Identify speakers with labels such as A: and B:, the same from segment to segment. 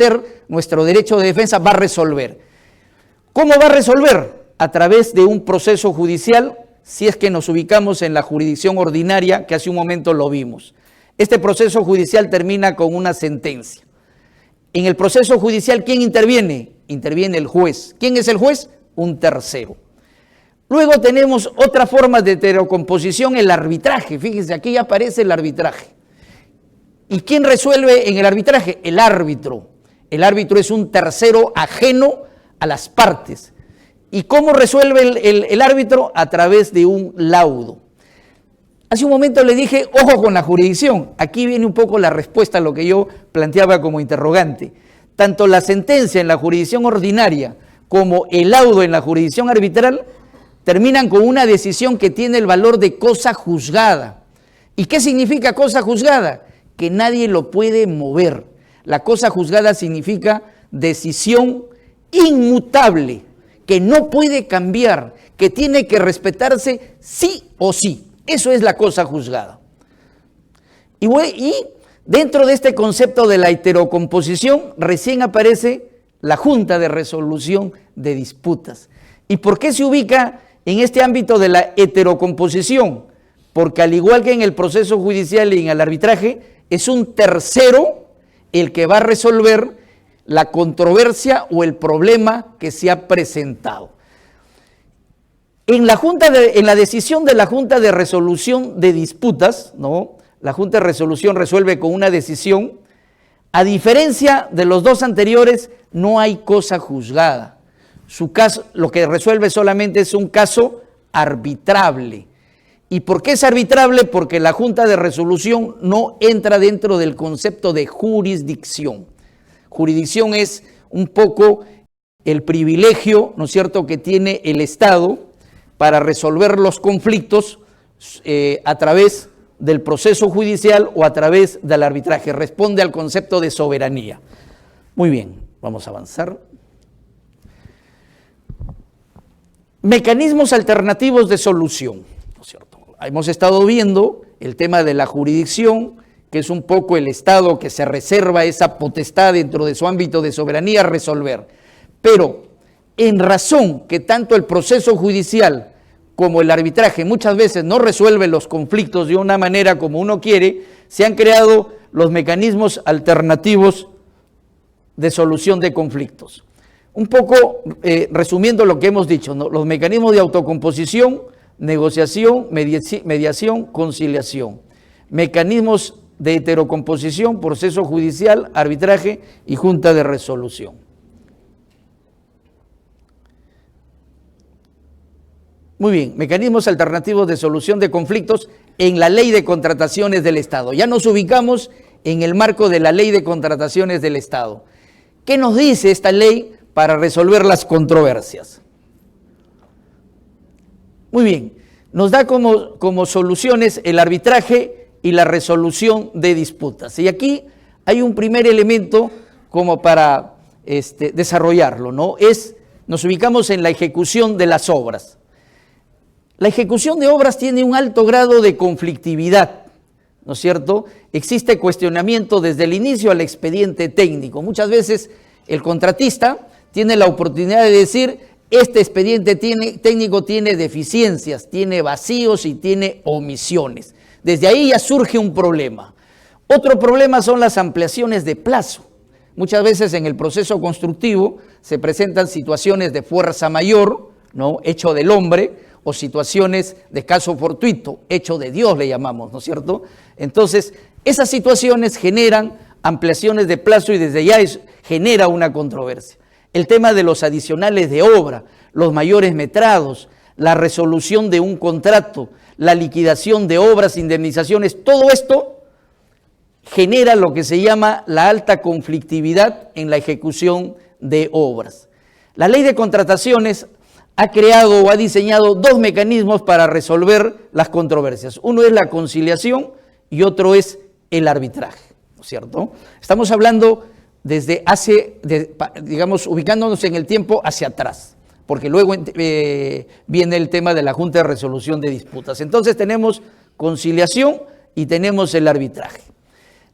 A: ejercer nuestro derecho de defensa, va a resolver. ¿Cómo va a resolver? A través de un proceso judicial, si es que nos ubicamos en la jurisdicción ordinaria, que hace un momento lo vimos. Este proceso judicial termina con una sentencia. En el proceso judicial, ¿quién interviene? Interviene el juez. ¿Quién es el juez? Un tercero. Luego tenemos otra forma de heterocomposición, el arbitraje. Fíjense, aquí ya aparece el arbitraje. ¿Y quién resuelve en el arbitraje? El árbitro. El árbitro es un tercero ajeno a las partes. ¿Y cómo resuelve el árbitro? A través de un laudo. Hace un momento le dije, ojo con la jurisdicción. Aquí viene un poco la respuesta a lo que yo planteaba como interrogante. Tanto la sentencia en la jurisdicción ordinaria como el laudo en la jurisdicción arbitral terminan con una decisión que tiene el valor de cosa juzgada. ¿Y qué significa cosa juzgada? Que nadie lo puede mover. La cosa juzgada significa decisión inmutable, que no puede cambiar, que tiene que respetarse sí o sí. Eso es la cosa juzgada. Y dentro de este concepto de la heterocomposición, recién aparece la Junta de Resolución de Disputas. ¿Y por qué se ubica en este ámbito de la heterocomposición? Porque al igual que en el proceso judicial y en el arbitraje, es un tercero el que va a resolver la controversia o el problema que se ha presentado. En la decisión de la Junta de Resolución de Disputas, ¿no? La Junta de Resolución resuelve con una decisión. A diferencia de los dos anteriores, no hay cosa juzgada. Su caso, lo que resuelve solamente es un caso arbitrable. ¿Y por qué es arbitrable? Porque la Junta de Resolución no entra dentro del concepto de jurisdicción. Jurisdicción es un poco el privilegio, ¿no es cierto?, que tiene el Estado para resolver los conflictos a través del proceso judicial o a través del arbitraje. Responde al concepto de soberanía. Muy bien, vamos a avanzar. Mecanismos alternativos de solución, ¿no es cierto? Hemos estado viendo el tema de la jurisdicción, que es un poco el Estado que se reserva esa potestad dentro de su ámbito de soberanía a resolver. Pero en razón que tanto el proceso judicial como el arbitraje muchas veces no resuelve los conflictos de una manera como uno quiere, se han creado los mecanismos alternativos de solución de conflictos. Un poco resumiendo lo que hemos dicho, ¿no? Los mecanismos de autocomposición, negociación, mediación, conciliación. Mecanismos de heterocomposición, proceso judicial, arbitraje y junta de resolución. Muy bien, mecanismos alternativos de solución de conflictos en la Ley de Contrataciones del Estado. Ya nos ubicamos en el marco de la Ley de Contrataciones del Estado. ¿Qué nos dice esta ley para resolver las controversias? Muy bien, nos da como soluciones el arbitraje y la resolución de disputas. Y aquí hay un primer elemento como para desarrollarlo, ¿no? Nos ubicamos en la ejecución de las obras. La ejecución de obras tiene un alto grado de conflictividad, ¿no es cierto? Existe cuestionamiento desde el inicio al expediente técnico. Muchas veces el contratista tiene la oportunidad de decir, este expediente técnico tiene deficiencias, tiene vacíos y tiene omisiones. Desde ahí ya surge un problema. Otro problema son las ampliaciones de plazo. Muchas veces en el proceso constructivo se presentan situaciones de fuerza mayor, ¿no?, hecho del hombre, o situaciones de caso fortuito, hecho de Dios le llamamos, ¿no es cierto? Entonces, esas situaciones generan ampliaciones de plazo y desde ya genera una controversia. El tema de los adicionales de obra, los mayores metrados, la resolución de un contrato, la liquidación de obras, indemnizaciones, todo esto genera lo que se llama la alta conflictividad en la ejecución de obras. La Ley de Contrataciones ha creado o ha diseñado dos mecanismos para resolver las controversias. Uno es la conciliación y otro es el arbitraje, ¿no es cierto? Estamos hablando desde digamos, ubicándonos en el tiempo hacia atrás, porque luego viene el tema de la Junta de Resolución de Disputas. Entonces tenemos conciliación y tenemos el arbitraje.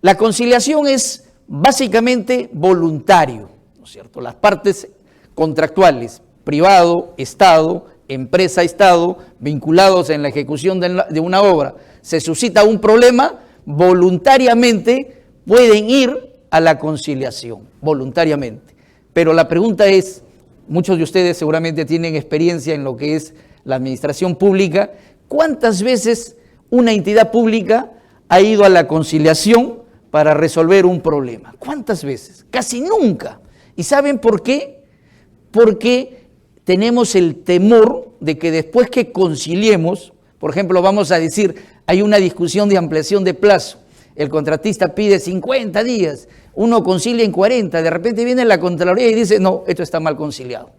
A: La conciliación es básicamente voluntario, ¿no es cierto? Las partes contractuales, privado, Estado, empresa, Estado, vinculados en la ejecución de una obra, se suscita un problema, voluntariamente pueden ir a la conciliación, voluntariamente. Pero la pregunta es, muchos de ustedes seguramente tienen experiencia en lo que es la administración pública, ¿cuántas veces una entidad pública ha ido a la conciliación para resolver un problema? ¿Cuántas veces? Casi nunca. ¿Y saben por qué? Porque tenemos el temor de que después que conciliemos, por ejemplo, vamos a decir, hay una discusión de ampliación de plazo, el contratista pide 50 días, uno concilia en 40, de repente viene la Contraloría y dice, no, esto está mal conciliado.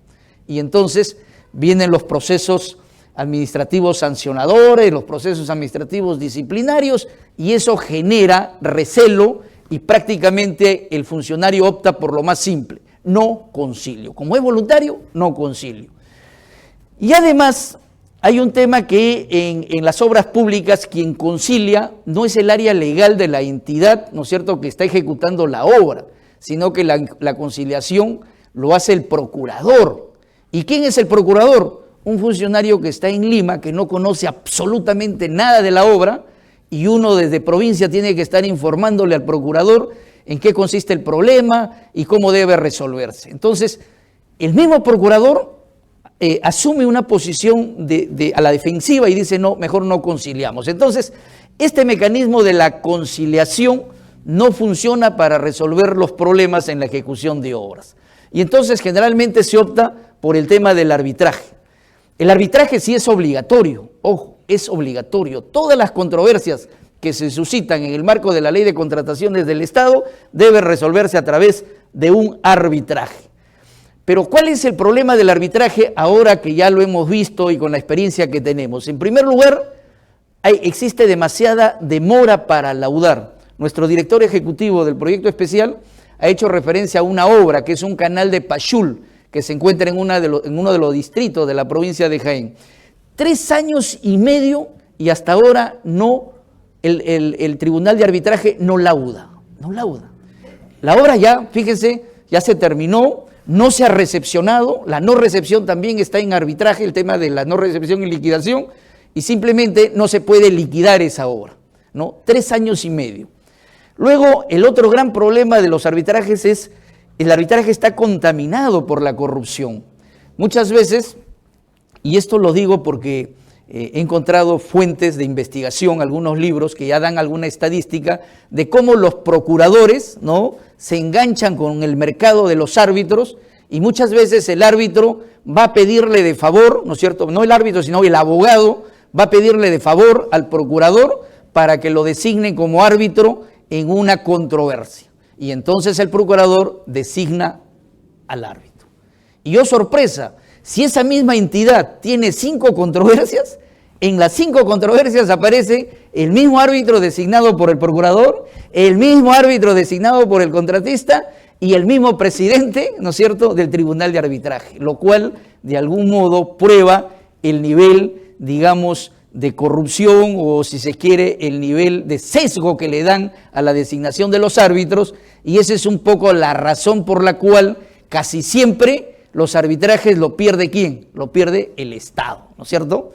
A: Y entonces vienen los procesos administrativos sancionadores, los procesos administrativos disciplinarios, y eso genera recelo y prácticamente el funcionario opta por lo más simple, no concilio. Como es voluntario, no concilio. Y además hay un tema que en las obras públicas quien concilia no es el área legal de la entidad, ¿no es cierto?, que está ejecutando la obra, sino que la conciliación lo hace el procurador. ¿Y quién es el procurador? Un funcionario que está en Lima, que no conoce absolutamente nada de la obra, y uno desde provincia tiene que estar informándole al procurador en qué consiste el problema y cómo debe resolverse. Entonces, el mismo procurador asume una posición a la defensiva y dice, no, mejor no conciliamos. Entonces, este mecanismo de la conciliación no funciona para resolver los problemas en la ejecución de obras. Y entonces, generalmente se opta por el tema del arbitraje. El arbitraje sí es obligatorio, ojo, es obligatorio. Todas las controversias que se suscitan en el marco de la Ley de Contrataciones del Estado deben resolverse a través de un arbitraje. Pero ¿cuál es el problema del arbitraje ahora que ya lo hemos visto y con la experiencia que tenemos? En primer lugar, existe demasiada demora para laudar. Nuestro director ejecutivo del proyecto especial ha hecho referencia a una obra que es un canal de Pachul, que se encuentra en uno de los distritos de la provincia de Jaén. 3 años y medio y hasta ahora no, el Tribunal de Arbitraje no lauda. La obra ya, fíjense, ya se terminó, no se ha recepcionado, la no recepción también está en arbitraje, el tema de la no recepción y liquidación, y simplemente no se puede liquidar esa obra, ¿no? 3 años y medio. Luego, el otro gran problema de los arbitrajes es el arbitraje está contaminado por la corrupción. Muchas veces, y esto lo digo porque he encontrado fuentes de investigación, algunos libros que ya dan alguna estadística de cómo los procuradores, ¿no?, se enganchan con el mercado de los árbitros y muchas veces el árbitro va a pedirle de favor, ¿no es cierto?, no el árbitro, sino el abogado va a pedirle de favor al procurador para que lo designe como árbitro en una controversia. Y entonces el procurador designa al árbitro. Y oh sorpresa, si esa misma entidad tiene 5 controversias, en las 5 controversias aparece el mismo árbitro designado por el procurador, el mismo árbitro designado por el contratista y el mismo presidente, ¿no es cierto?, del Tribunal de Arbitraje, lo cual de algún modo prueba el nivel, digamos, de corrupción o, si se quiere, el nivel de sesgo que le dan a la designación de los árbitros, y esa es un poco la razón por la cual casi siempre los arbitrajes lo pierde ¿quién? Lo pierde el Estado, ¿no es cierto?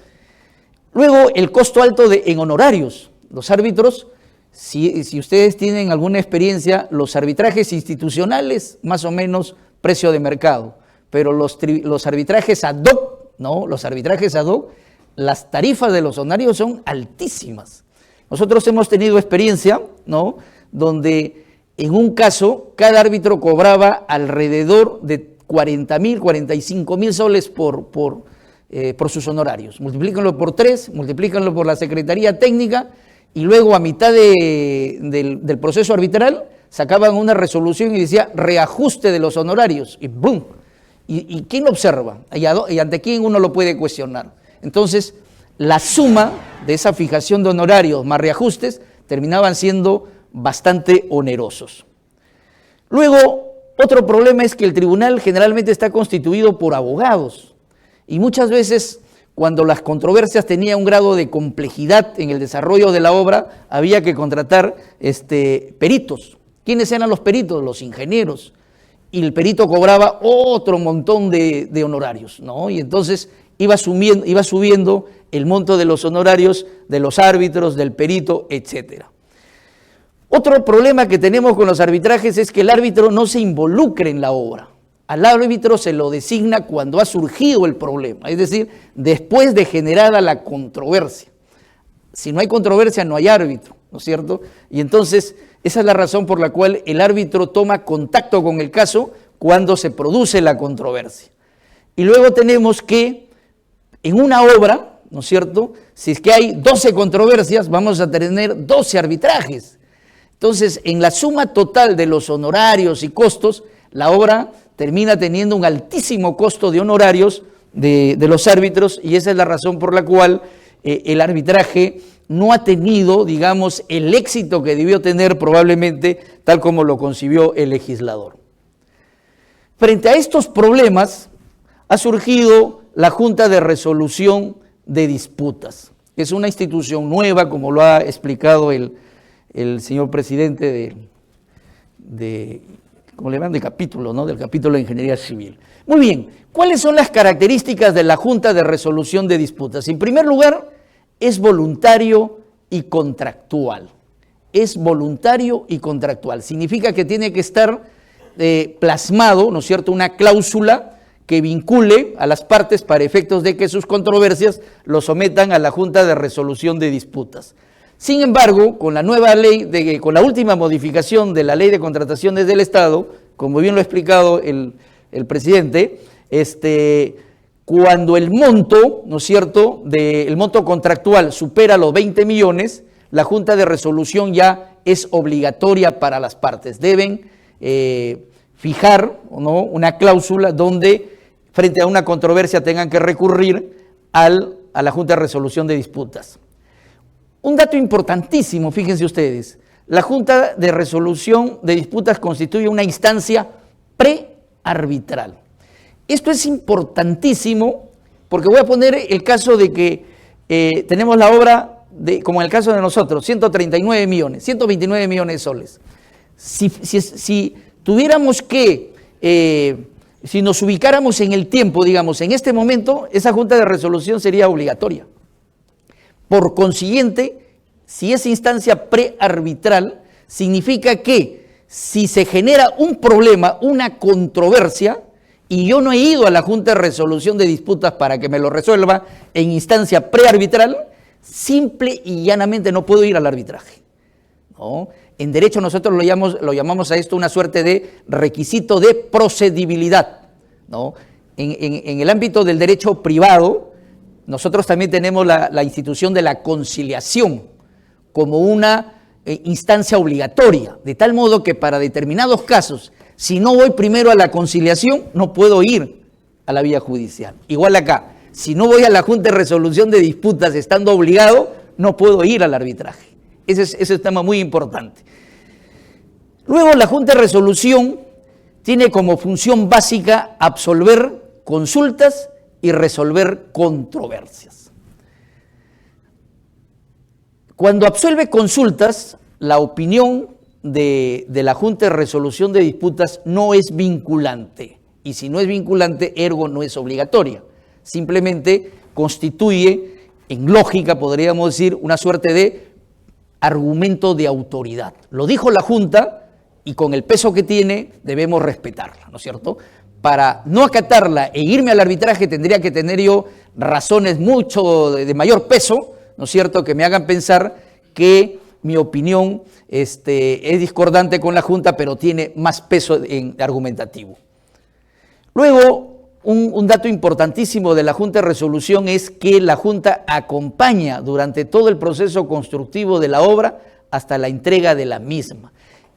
A: Luego, el costo alto en honorarios. Los árbitros, si ustedes tienen alguna experiencia, los arbitrajes institucionales, más o menos precio de mercado, pero los arbitrajes ad hoc, ¿no? Los arbitrajes ad hoc, las tarifas de los honorarios son altísimas. Nosotros hemos tenido experiencia, ¿no?, donde en un caso cada árbitro cobraba alrededor de 40.000, 45.000 soles por sus honorarios. Multiplícanlo por 3, multiplícanlo por la Secretaría Técnica y luego a mitad del proceso arbitral sacaban una resolución y decía reajuste de los honorarios y ¡boom! ¿Y quién lo observa? ¿Y ante quién uno lo puede cuestionar? Entonces, la suma de esa fijación de honorarios más reajustes terminaban siendo bastante onerosos. Luego, otro problema es que el tribunal generalmente está constituido por abogados y muchas veces cuando las controversias tenían un grado de complejidad en el desarrollo de la obra, había que contratar peritos. ¿Quiénes eran los peritos? Los ingenieros. Y el perito cobraba otro montón de honorarios, ¿no? Y entonces iba subiendo el monto de los honorarios de los árbitros, del perito, etcétera. Otro problema que tenemos con los arbitrajes es que el árbitro no se involucre en la obra. Al árbitro se lo designa cuando ha surgido el problema, es decir, después de generada la controversia. Si no hay controversia, no hay árbitro, ¿no es cierto? Y entonces, esa es la razón por la cual el árbitro toma contacto con el caso cuando se produce la controversia. Y luego tenemos que, en una obra, ¿no es cierto?, si es que hay 12 controversias, vamos a tener 12 arbitrajes. Entonces, en la suma total de los honorarios y costos, la obra termina teniendo un altísimo costo de honorarios de los árbitros, y esa es la razón por la cual el arbitraje no ha tenido, digamos, el éxito que debió tener probablemente, tal como lo concibió el legislador. Frente a estos problemas, ha surgido la Junta de Resolución de Disputas. Es una institución nueva, como lo ha explicado el señor presidente ¿cómo le llaman? De capítulo, ¿no? Del capítulo de Ingeniería Civil. Muy bien, ¿cuáles son las características de la Junta de Resolución de Disputas? En primer lugar, es voluntario y contractual. Es voluntario y contractual. Significa que tiene que estar plasmado, ¿no es cierto?, una cláusula que vincule a las partes para efectos de que sus controversias lo sometan a la Junta de Resolución de Disputas. Sin embargo, con la nueva ley, con la última modificación de la Ley de Contrataciones del Estado, como bien lo ha explicado el presidente, cuando el monto, ¿no es cierto?, el monto contractual supera los 20 millones, la Junta de Resolución ya es obligatoria para las partes. Deben fijar, ¿no?, una cláusula donde frente a una controversia tengan que recurrir a la Junta de Resolución de Disputas. Un dato importantísimo, fíjense ustedes, la Junta de Resolución de Disputas constituye una instancia prearbitral. Esto es importantísimo porque voy a poner el caso de que tenemos la obra, como en el caso de nosotros, 139 millones, 129 millones de soles. Si tuviéramos que, si nos ubicáramos en el tiempo, digamos, en este momento, esa Junta de Resolución sería obligatoria. Por consiguiente, si es instancia prearbitral, significa que si se genera un problema, una controversia, y yo no he ido a la Junta de Resolución de Disputas para que me lo resuelva en instancia prearbitral, simple y llanamente no puedo ir al arbitraje, ¿no? En derecho nosotros lo llamamos a esto una suerte de requisito de procedibilidad, ¿no? En el ámbito del derecho privado, nosotros también tenemos la institución de la conciliación como una instancia obligatoria, de tal modo que para determinados casos, si no voy primero a la conciliación, no puedo ir a la vía judicial. Igual acá, si no voy a la Junta de Resolución de Disputas estando obligado, no puedo ir al arbitraje. Ese es un tema muy importante. Luego, la Junta de Resolución tiene como función básica absolver consultas y resolver controversias. Cuando absuelve consultas, la opinión de la Junta de Resolución de Disputas no es vinculante, y si no es vinculante, ergo no es obligatoria. Simplemente constituye, en lógica podríamos decir, una suerte de argumento de autoridad. Lo dijo la Junta y con el peso que tiene debemos respetarla, ¿no es cierto? Para no acatarla e irme al arbitraje tendría que tener yo razones mucho de mayor peso, ¿no es cierto?, que me hagan pensar que mi opinión es discordante con la Junta, pero tiene más peso argumentativo. Luego, un dato importantísimo de la Junta de Resolución es que la Junta acompaña durante todo el proceso constructivo de la obra hasta la entrega de la misma.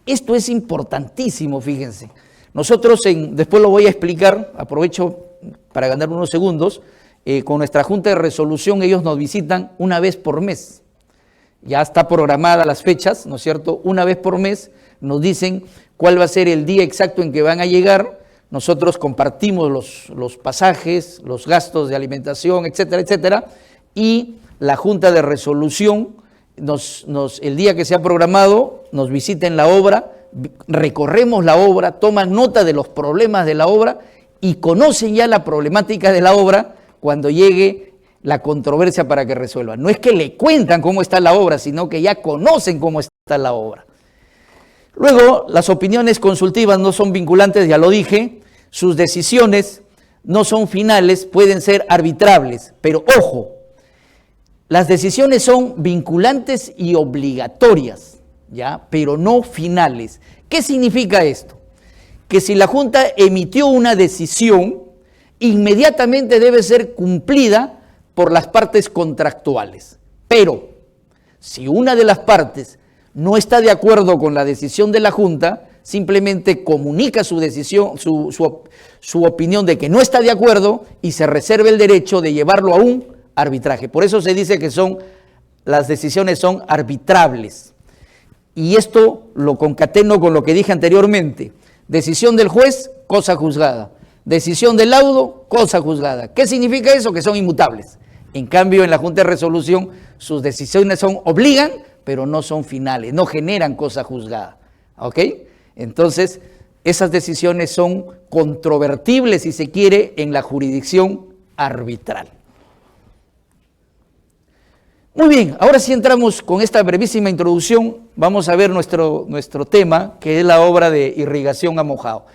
A: Esto es importantísimo, fíjense. Nosotros, después lo voy a explicar, aprovecho para ganar unos segundos, con nuestra Junta de Resolución ellos nos visitan una vez por mes. Ya está programada las fechas, ¿no es cierto? Una vez por mes nos dicen cuál va a ser el día exacto en que van a llegar. Nosotros compartimos los pasajes, los gastos de alimentación, etcétera, etcétera. Y la Junta de Resolución, el día que se ha programado, nos visita en la obra, recorremos la obra, toman nota de los problemas de la obra y conocen ya la problemática de la obra cuando llegue la controversia para que resuelvan. No es que le cuentan cómo está la obra, sino que ya conocen cómo está la obra. Luego, las opiniones consultivas no son vinculantes, ya lo dije, sus decisiones no son finales, pueden ser arbitrables, pero ojo, las decisiones son vinculantes y obligatorias, ¿ya? Pero no finales. ¿Qué significa esto? Que si la Junta emitió una decisión, inmediatamente debe ser cumplida por las partes contractuales. Pero si una de las partes no está de acuerdo con la decisión de la Junta, simplemente comunica su decisión, su opinión de que no está de acuerdo y se reserva el derecho de llevarlo a un arbitraje. Por eso se dice que las decisiones son arbitrables. Y esto lo concateno con lo que dije anteriormente. Decisión del juez, cosa juzgada. Decisión del laudo, cosa juzgada. ¿Qué significa eso? Que son inmutables. En cambio, en la Junta de Resolución, sus decisiones obligan, pero no son finales, no generan cosa juzgada. ¿Ok? Entonces, esas decisiones son controvertibles, si se quiere, en la jurisdicción arbitral. Muy bien, ahora sí entramos con esta brevísima introducción, vamos a ver nuestro tema, que es la obra de irrigación a mojado.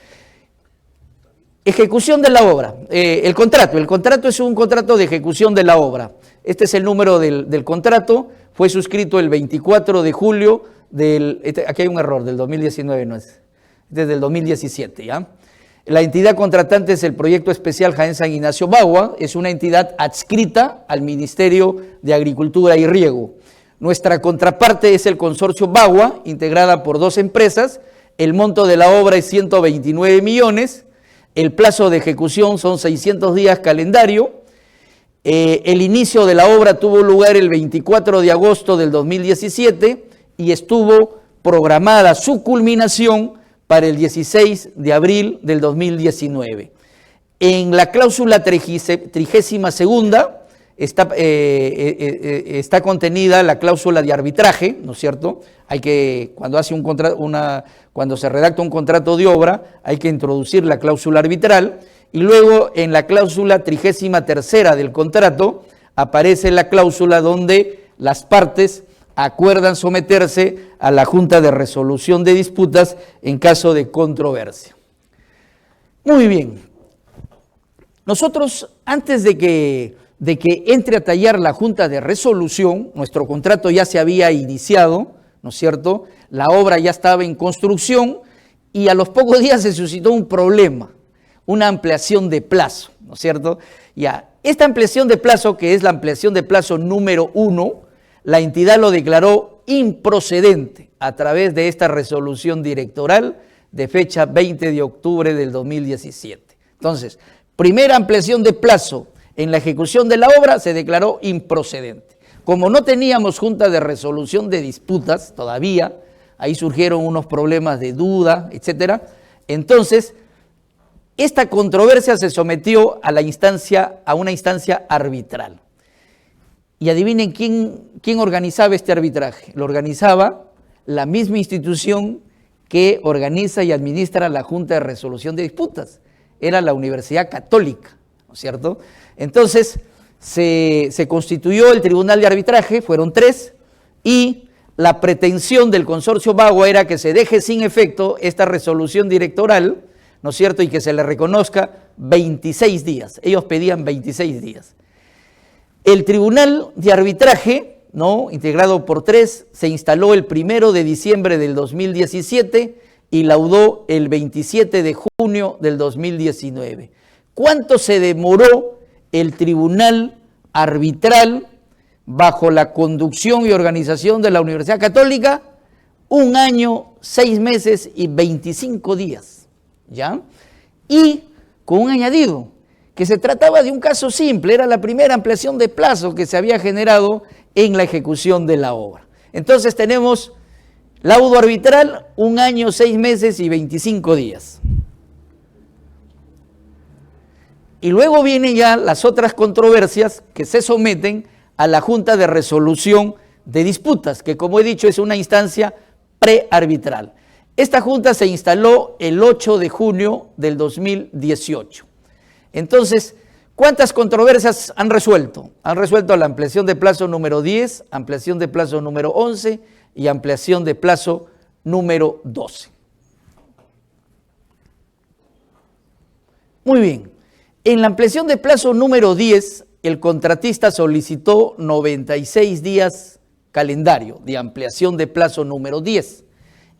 A: Ejecución de la obra, el contrato es un contrato de ejecución de la obra. Este es el número del contrato, fue suscrito el 24 de julio aquí hay un error, del 2019 no es, desde el 2017, ¿ya? La entidad contratante es el Proyecto Especial Jaén San Ignacio Bagua, es una entidad adscrita al Ministerio de Agricultura y Riego. Nuestra contraparte es el Consorcio Bagua, integrada por 2 empresas, el monto de la obra es 129 millones, el plazo de ejecución son 600 días calendario, el inicio de la obra tuvo lugar el 24 de agosto del 2017 y estuvo programada su culminación para el 16 de abril del 2019. En la cláusula 32ª está contenida la cláusula de arbitraje, ¿no es cierto? Cuando se redacta un contrato de obra, hay que introducir la cláusula arbitral, y luego en la cláusula 33ª del contrato aparece la cláusula donde las partes acuerdan someterse a la Junta de Resolución de Disputas en caso de controversia. Muy bien. Nosotros, antes de que entre a tallar la Junta de Resolución, nuestro contrato ya se había iniciado, ¿no es cierto? La obra ya estaba en construcción y a los pocos días se suscitó un problema, una ampliación de plazo, ¿no es cierto? Ya, esta ampliación de plazo, que es la ampliación de plazo número 1, la entidad lo declaró improcedente a través de esta resolución directoral de fecha 20 de octubre del 2017. Entonces, primera ampliación de plazo en la ejecución de la obra se declaró improcedente. Como no teníamos Junta de Resolución de Disputas todavía, ahí surgieron unos problemas de duda, etcétera. Entonces, esta controversia se sometió a una instancia arbitral. Y adivinen quién organizaba este arbitraje. Lo organizaba la misma institución que organiza y administra la Junta de Resolución de Disputas. Era la Universidad Católica, ¿no es cierto? Entonces, se constituyó el Tribunal de Arbitraje, fueron 3, y la pretensión del Consorcio Bagua era que se deje sin efecto esta resolución directoral, ¿no es cierto?, y que se le reconozca 26 días. Ellos pedían 26 días. El Tribunal de Arbitraje, ¿no?, integrado por 3, se instaló el 1 de diciembre del 2017 y laudó el 27 de junio del 2019. ¿Cuánto se demoró el Tribunal Arbitral bajo la conducción y organización de la Universidad Católica? 1 año, 6 meses y 25 días, ¿ya? Y con un añadido, que se trataba de un caso simple, era la primera ampliación de plazo que se había generado en la ejecución de la obra. Entonces tenemos laudo arbitral, 1 año, 6 meses y 25 días. Y luego vienen ya las otras controversias que se someten a la Junta de Resolución de Disputas, que como he dicho es una instancia prearbitral. Esta junta se instaló el 8 de junio del 2018. Entonces, ¿cuántas controversias han resuelto? Han resuelto la ampliación de plazo número 10, ampliación de plazo número 11 y ampliación de plazo número 12. Muy bien. En la ampliación de plazo número 10, el contratista solicitó 96 días calendario de ampliación de plazo número 10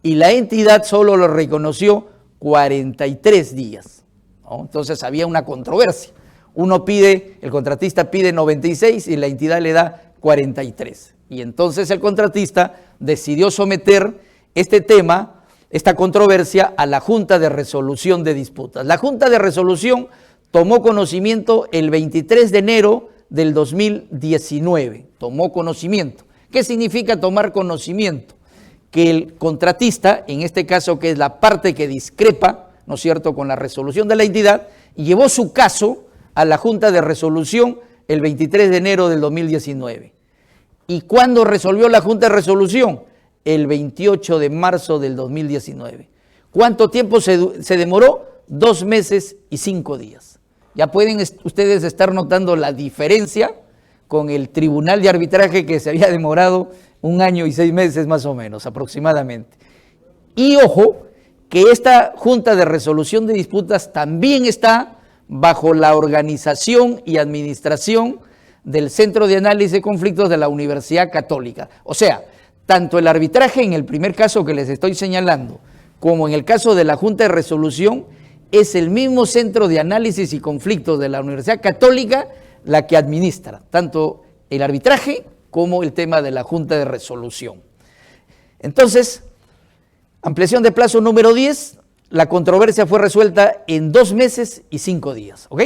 A: y la entidad solo lo reconoció 43 días, ¿no? Entonces había una controversia. El contratista pide 96 y la entidad le da 43. Y entonces el contratista decidió someter este tema, esta controversia, a la Junta de Resolución de Disputas. La Junta de Resolución tomó conocimiento el 23 de enero del 2019. Tomó conocimiento. ¿Qué significa tomar conocimiento? Que el contratista, en este caso que es la parte que discrepa, ¿no es cierto?, con la resolución de la entidad, llevó su caso a la Junta de Resolución el 23 de enero del 2019. ¿Y cuándo resolvió la Junta de Resolución? El 28 de marzo del 2019. ¿Cuánto tiempo se demoró? 2 meses y 5 días. Ya pueden ustedes estar notando la diferencia con el Tribunal de Arbitraje, que se había demorado 1 año y 6 meses más o menos, aproximadamente. Y ojo, que esta Junta de Resolución de Disputas también está bajo la organización y administración del Centro de Análisis de Conflictos de la Universidad Católica. O sea, tanto el arbitraje en el primer caso que les estoy señalando, como en el caso de la Junta de Resolución, es el mismo Centro de Análisis y Conflictos de la Universidad Católica la que administra tanto el arbitraje como el tema de la Junta de Resolución. Entonces, ampliación de plazo número 10, la controversia fue resuelta en 2 meses y 5 días, ¿ok?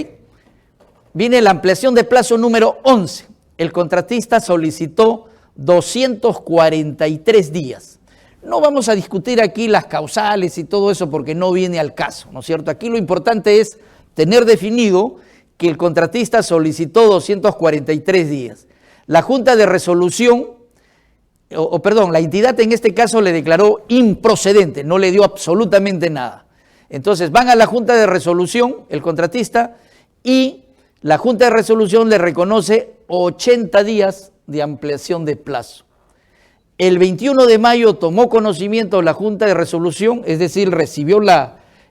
A: Viene la ampliación de plazo número 11. El contratista solicitó 243 días. No vamos a discutir aquí las causales y todo eso porque no viene al caso, ¿no es cierto? Aquí lo importante es tener definido que el contratista solicitó 243 días. La Junta de Resolución, la entidad en este caso le declaró improcedente, no le dio absolutamente nada. Entonces van a la Junta de Resolución, el contratista, y la Junta de Resolución le reconoce 80 días de ampliación de plazo. El 21 de mayo tomó conocimiento la Junta de Resolución, es decir, recibió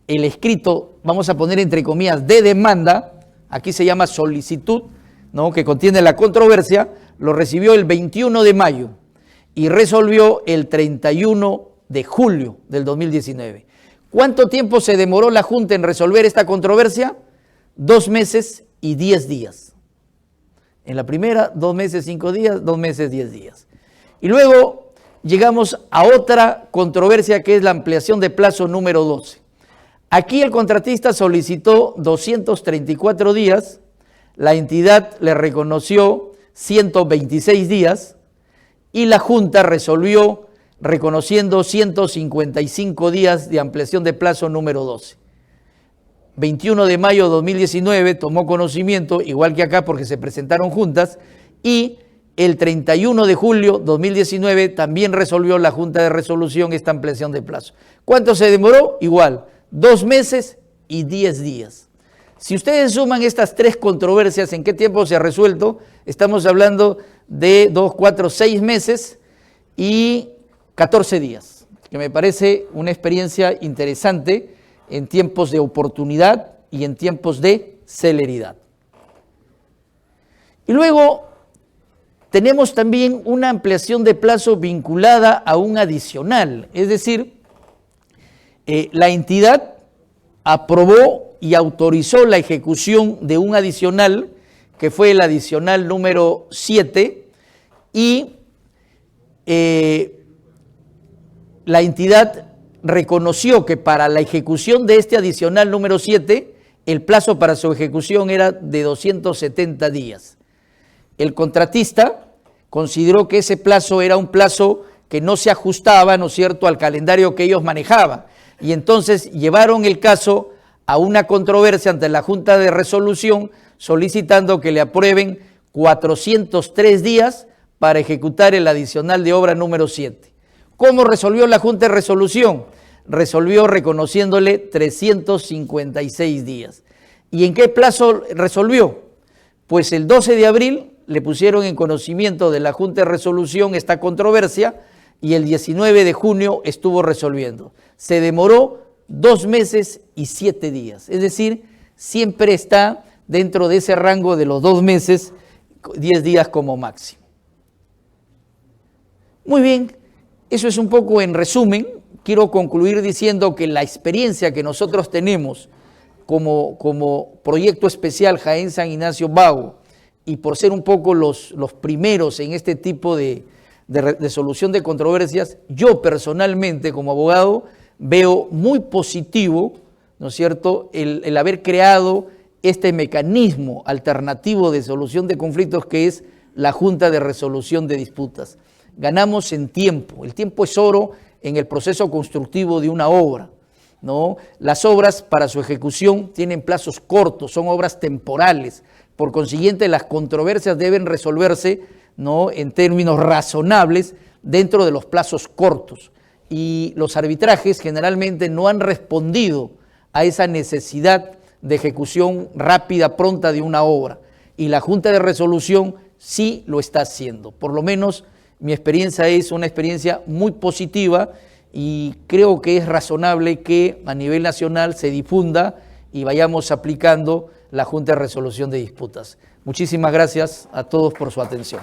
A: el escrito, vamos a poner entre comillas, de demanda, aquí se llama solicitud, ¿no?, que contiene la controversia, lo recibió el 21 de mayo y resolvió el 31 de julio del 2019. ¿Cuánto tiempo se demoró la Junta en resolver esta controversia? 2 meses y 10 días. En la primera, 2 meses, 5 días, 2 meses, 10 días. Y luego llegamos a otra controversia que es la ampliación de plazo número 12. Aquí el contratista solicitó 234 días, la entidad le reconoció 126 días y la Junta resolvió reconociendo 155 días de ampliación de plazo número 12. 21 de mayo de 2019 tomó conocimiento, igual que acá porque se presentaron juntas, y el 31 de julio de 2019 también resolvió la Junta de Resolución esta ampliación de plazo. ¿Cuánto se demoró? Igual, 2 meses y 10 días. Si ustedes suman estas 3 controversias, ¿en qué tiempo se ha resuelto? Estamos hablando de 2, 4, 6 meses y 14 días, que me parece una experiencia interesante en tiempos de oportunidad y en tiempos de celeridad. Y luego tenemos también una ampliación de plazo vinculada a un adicional, es decir, la entidad aprobó y autorizó la ejecución de un adicional, que fue el adicional número 7, y la entidad reconoció que para la ejecución de este adicional número 7, el plazo para su ejecución era de 270 días. El contratista consideró que ese plazo era un plazo que no se ajustaba, ¿no es cierto?, al calendario que ellos manejaban. Y entonces llevaron el caso a una controversia ante la Junta de Resolución solicitando que le aprueben 403 días para ejecutar el adicional de obra número 7. ¿Cómo resolvió la Junta de Resolución? resolvió reconociéndole 356 días. ¿Y en qué plazo resolvió? Pues el 12 de abril le pusieron en conocimiento de la Junta de Resolución esta controversia y el 19 de junio estuvo resolviendo. Se demoró 2 meses y 7 días, es decir, siempre está dentro de ese rango de los 2 meses, 10 días como máximo. Muy bien, eso es un poco en resumen. Quiero concluir diciendo que la experiencia que nosotros tenemos como proyecto especial Jaén San Ignacio Bago, y por ser un poco los primeros en este tipo de solución de controversias, yo personalmente como abogado veo muy positivo, ¿no es cierto?, el haber creado este mecanismo alternativo de solución de conflictos que es la Junta de Resolución de Disputas. Ganamos en tiempo, el tiempo es oro en el proceso constructivo de una obra, ¿no? Las obras para su ejecución tienen plazos cortos, son obras temporales, por consiguiente las controversias deben resolverse, ¿no?, en términos razonables dentro de los plazos cortos, y los arbitrajes generalmente no han respondido a esa necesidad de ejecución rápida, pronta de una obra, y la Junta de Resolución sí lo está haciendo. Por lo menos mi experiencia es una experiencia muy positiva y creo que es razonable que a nivel nacional se difunda y vayamos aplicando la Junta de Resolución de Disputas. Muchísimas gracias a todos por su atención.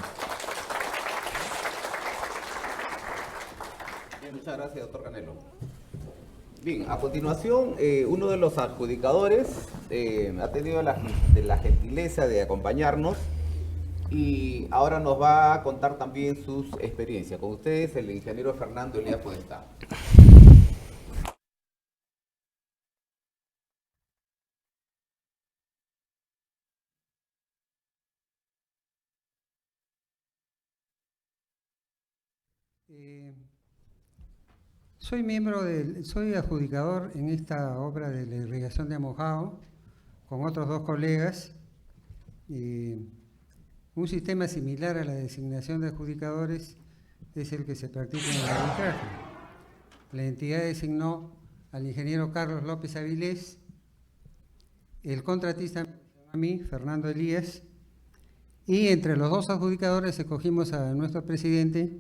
B: Bien, muchas gracias, doctor Canelo. Bien, a continuación, uno de los adjudicadores ha tenido la gentileza de acompañarnos y ahora nos va a contar también sus experiencias. Con ustedes, el ingeniero Fernando Elías Podestá.
C: Soy adjudicador en esta obra de la irrigación de Amojao con otros 2 colegas. Un sistema similar a la designación de adjudicadores es el que se practica en el arbitraje. La entidad designó al ingeniero Carlos López Avilés, el contratista a mí, Fernando Elías, y entre los 2 adjudicadores escogimos a nuestro presidente,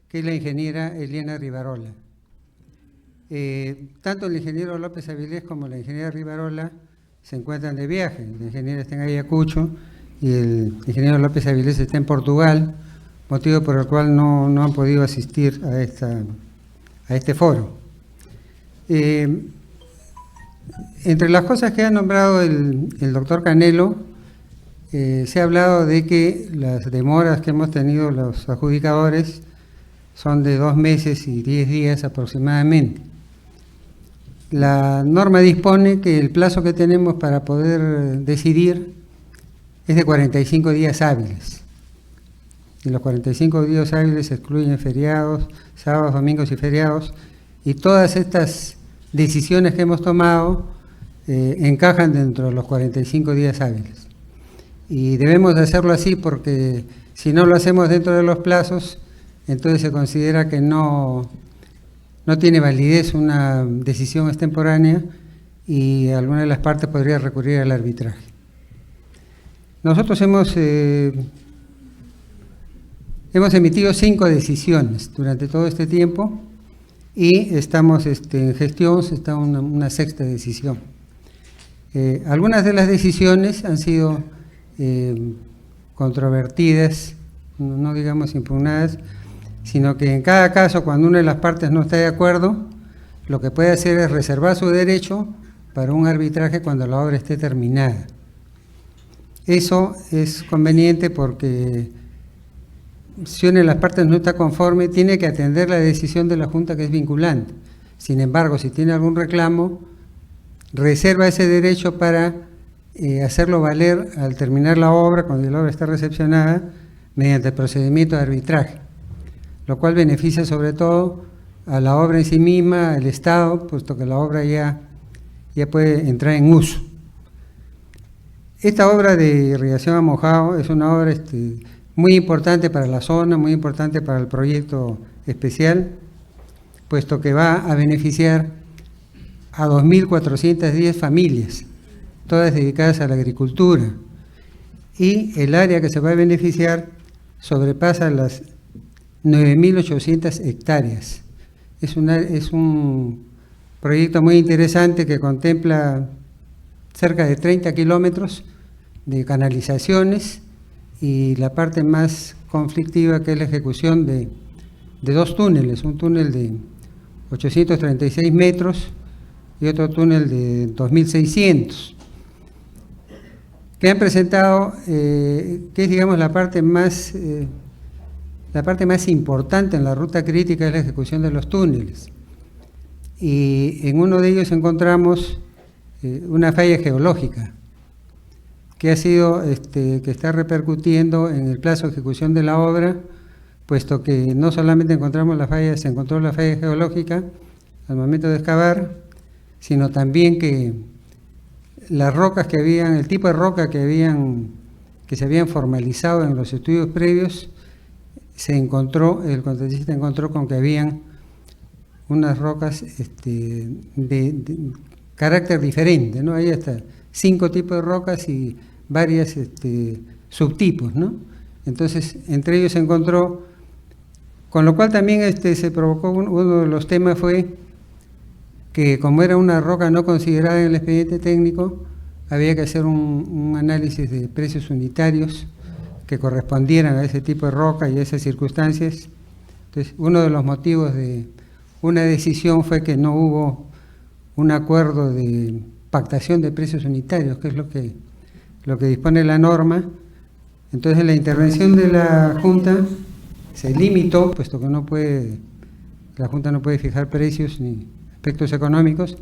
C: que es la ingeniera Eliana Rivarola. Tanto el ingeniero López Avilés como la ingeniera Rivarola se encuentran de viaje. La ingeniera está en Ayacucho y el ingeniero López Avilés está en Portugal, motivo por el cual no han podido asistir a este foro. Entre las cosas que ha nombrado el doctor Canelo, se ha hablado de que las demoras que hemos tenido los adjudicadores son de 2 meses y 10 días aproximadamente. La norma dispone que el plazo que tenemos para poder decidir es de 45 días hábiles. Y los 45 días hábiles excluyen feriados, sábados, domingos y feriados, y todas estas decisiones que hemos tomado encajan dentro de los 45 días hábiles. Y debemos de hacerlo así porque si no lo hacemos dentro de los plazos, entonces se considera que no tiene validez una decisión extemporánea y alguna de las partes podría recurrir al arbitraje. Nosotros hemos emitido 5 decisiones durante todo este tiempo y estamos en gestión, está una 6ª decisión. Algunas de las decisiones han sido controvertidas, no digamos impugnadas, sino que en cada caso, cuando una de las partes no está de acuerdo, lo que puede hacer es reservar su derecho para un arbitraje cuando la obra esté terminada. Eso es conveniente porque si una de las partes no está conforme, tiene que atender la decisión de la Junta, que es vinculante. Sin embargo, si tiene algún reclamo, reserva ese derecho para hacerlo valer al terminar la obra, cuando la obra está recepcionada, mediante el procedimiento de arbitraje, lo cual beneficia sobre todo a la obra en sí misma, al Estado, puesto que la obra ya puede entrar en uso. Esta obra de irrigación Amojao es una obra muy importante para la zona, muy importante para el proyecto especial, puesto que va a beneficiar a 2.410 familias, todas dedicadas a la agricultura. Y el área que se va a beneficiar sobrepasa las 9.800 hectáreas. Es un proyecto muy interesante que contempla cerca de 30 kilómetros de canalizaciones y la parte más conflictiva, que es la ejecución de dos túneles, un túnel de 836 metros y otro túnel de 2.600, que han presentado, que es, digamos, la parte más importante en la ruta crítica, es la ejecución de los túneles. Y en uno de ellos encontramos una falla geológica que ha sido, que está repercutiendo en el plazo de ejecución de la obra, puesto que no solamente encontramos la falla, se encontró la falla geológica al momento de excavar, sino también que las rocas que habían, el tipo de roca que se habían formalizado en los estudios previos, el contratista encontró con que habían unas rocas de carácter diferente, ¿no? Hay hasta 5 tipos de rocas y varias subtipos, ¿no? Entonces, entre ellos se encontró, con lo cual también se provocó, uno de los temas fue que como era una roca no considerada en el expediente técnico, había que hacer un análisis de precios unitarios que correspondieran a ese tipo de roca y a esas circunstancias. Entonces, uno de los motivos de una decisión fue que no hubo un acuerdo de pactación de precios unitarios, que es lo que dispone la norma. Entonces, la intervención de la Junta se limitó, puesto que la Junta no puede fijar precios ni aspectos económicos,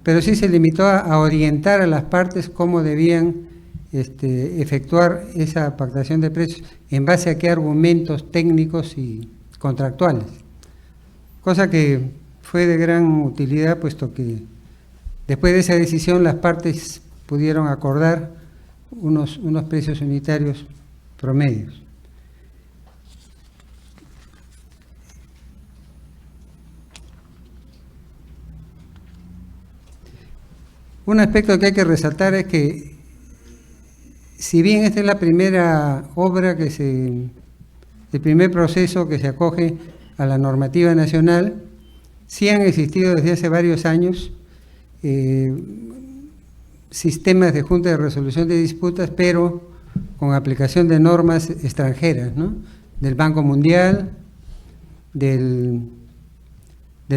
C: pero sí se limitó a orientar a las partes cómo debían efectuar esa pactación de precios, en base a qué argumentos técnicos y contractuales. Cosa que fue de gran utilidad, puesto que después de esa decisión las partes pudieron acordar unos precios unitarios promedios. Un aspecto que hay que resaltar es que, si bien esta es la primera obra el primer proceso que se acoge a la normativa nacional, sí han existido desde hace varios años sistemas de junta de resolución de disputas, pero con aplicación de normas extranjeras, ¿no? Del Banco Mundial, del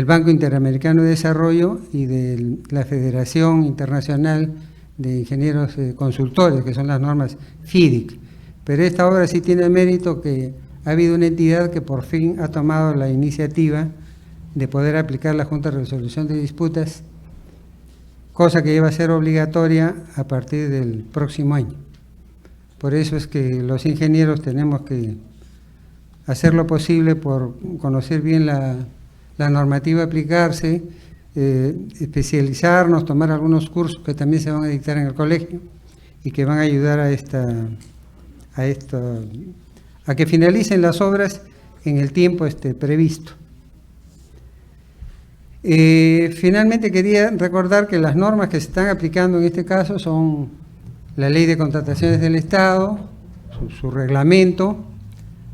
C: Banco Interamericano de Desarrollo y de la Federación Internacional de Ingenieros Consultores, que son las normas FIDIC. Pero esta obra sí tiene el mérito que ha habido una entidad que por fin ha tomado la iniciativa de poder aplicar la Junta de Resolución de Disputas, cosa que iba a ser obligatoria a partir del próximo año. Por eso es que los ingenieros tenemos que hacer lo posible por conocer bien la normativa, aplicarse, especializarnos, tomar algunos cursos que también se van a dictar en el colegio y que van a ayudar a que finalicen las obras en el tiempo previsto. Finalmente quería recordar que las normas que se están aplicando en este caso son la Ley de Contrataciones del Estado, su reglamento,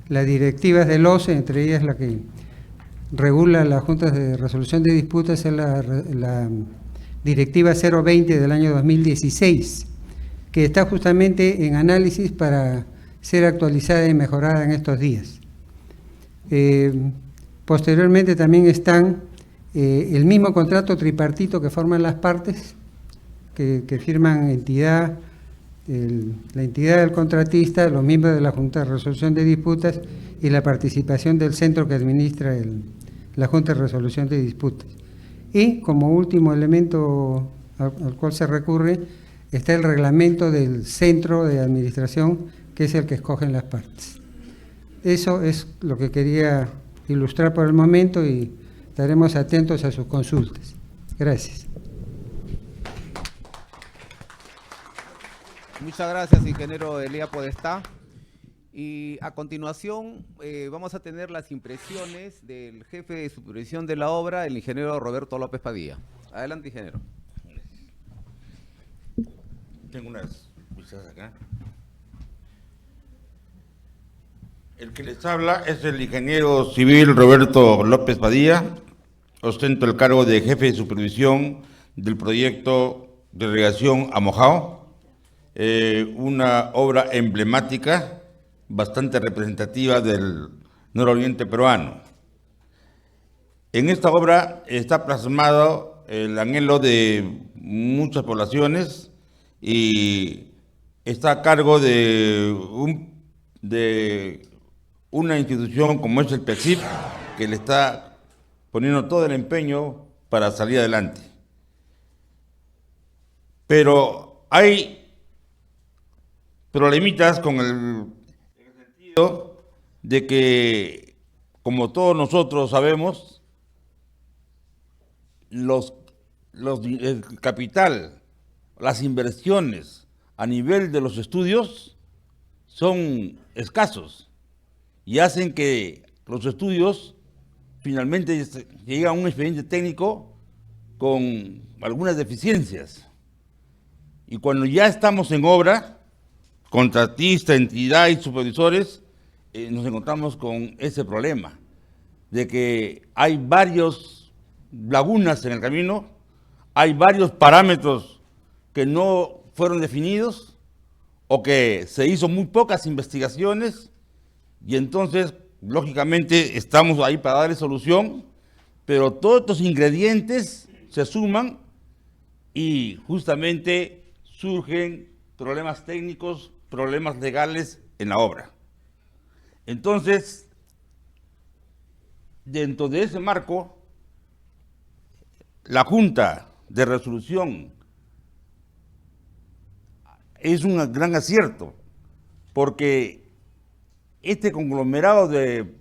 C: las directivas del OCE, entre ellas la que regula las juntas de resolución de disputas, es la directiva 020 del año 2016, que está justamente en análisis para ser actualizada y mejorada en estos días. Posteriormente también están el mismo contrato tripartito que forman las partes, que firman la entidad del contratista, los miembros de la Junta de Resolución de Disputas y la participación del centro que administra la Junta de Resolución de Disputas. Y como último elemento al cual se recurre, está el reglamento del centro de administración, que es el que escogen las partes. Eso es lo que quería ilustrar por el momento y estaremos atentos a sus consultas. Gracias.
B: Muchas gracias, ingeniero Elías Podestá. Y a continuación vamos a tener las impresiones del jefe de supervisión de la obra, el ingeniero Roberto López Padilla. Adelante, ingeniero.
D: Tengo unas vistas acá. El que les habla es el ingeniero civil Roberto López Padilla. Ostento el cargo de jefe de supervisión del proyecto de irrigación Amojao, una obra emblemática, bastante representativa del nororiente peruano. En esta obra está plasmado el anhelo de muchas poblaciones y está a cargo de una institución como es el PECIF, que le está poniendo todo el empeño para salir adelante. Pero hay problemitas con el sentido de que, como todos nosotros sabemos, el capital, las inversiones a nivel de los estudios son escasos y hacen que los estudios finalmente lleguen a un expediente técnico con algunas deficiencias. Y cuando ya estamos en obra, contratista, entidad y supervisores, nos encontramos con ese problema de que hay varias lagunas en el camino, hay varios parámetros que no fueron definidos o que se hizo muy pocas investigaciones y entonces, lógicamente, estamos ahí para darle solución, pero todos estos ingredientes se suman y justamente surgen problemas técnicos, problemas legales en la obra. Entonces, dentro de ese marco, la Junta de Resolución es un gran acierto, porque este conglomerado de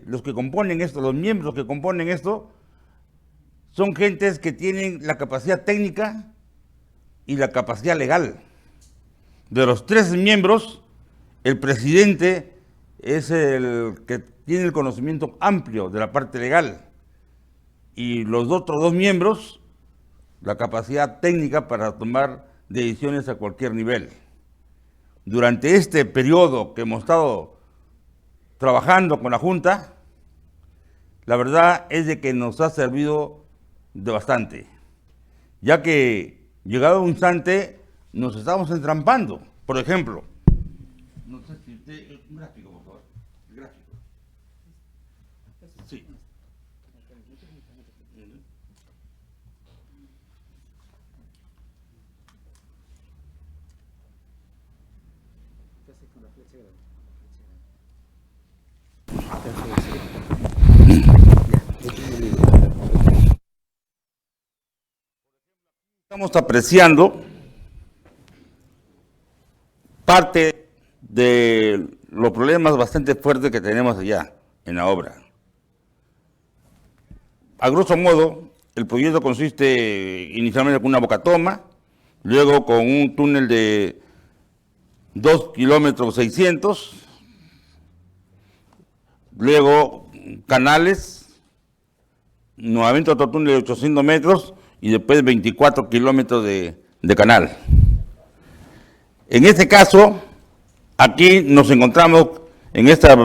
D: los que componen esto, los miembros que componen esto, son gentes que tienen la capacidad técnica y la capacidad legal. De los 3 miembros, el presidente es el que tiene el conocimiento amplio de la parte legal y los otros 2 miembros, la capacidad técnica para tomar decisiones a cualquier nivel. Durante este periodo que hemos estado trabajando con la Junta, la verdad es de que nos ha servido de bastante, ya que llegado un instante nos estamos entrampando. Por ejemplo, no sé si usted, un gráfico, por favor, el gráfico. Sí. Estamos apreciando parte de los problemas bastante fuertes que tenemos allá en la obra. A grosso modo, el proyecto consiste inicialmente con una bocatoma, luego con un túnel de 2 kilómetros 600, luego canales, nuevamente otro túnel de 800 metros y después 24 kilómetros de canal. En este caso, aquí nos encontramos en esta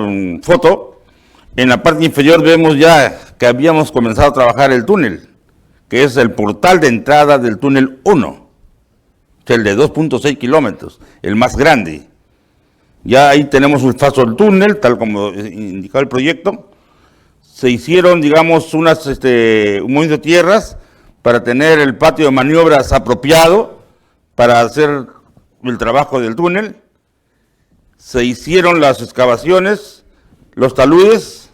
D: foto, en la parte inferior vemos ya que habíamos comenzado a trabajar el túnel, que es el portal de entrada del túnel 1, el de 2.6 kilómetros, el más grande. Ya ahí tenemos el paso del túnel, tal como indicaba el proyecto. Se hicieron, digamos, un movimiento de tierras para tener el patio de maniobras apropiado para hacer el trabajo del túnel. Se hicieron las excavaciones, los taludes,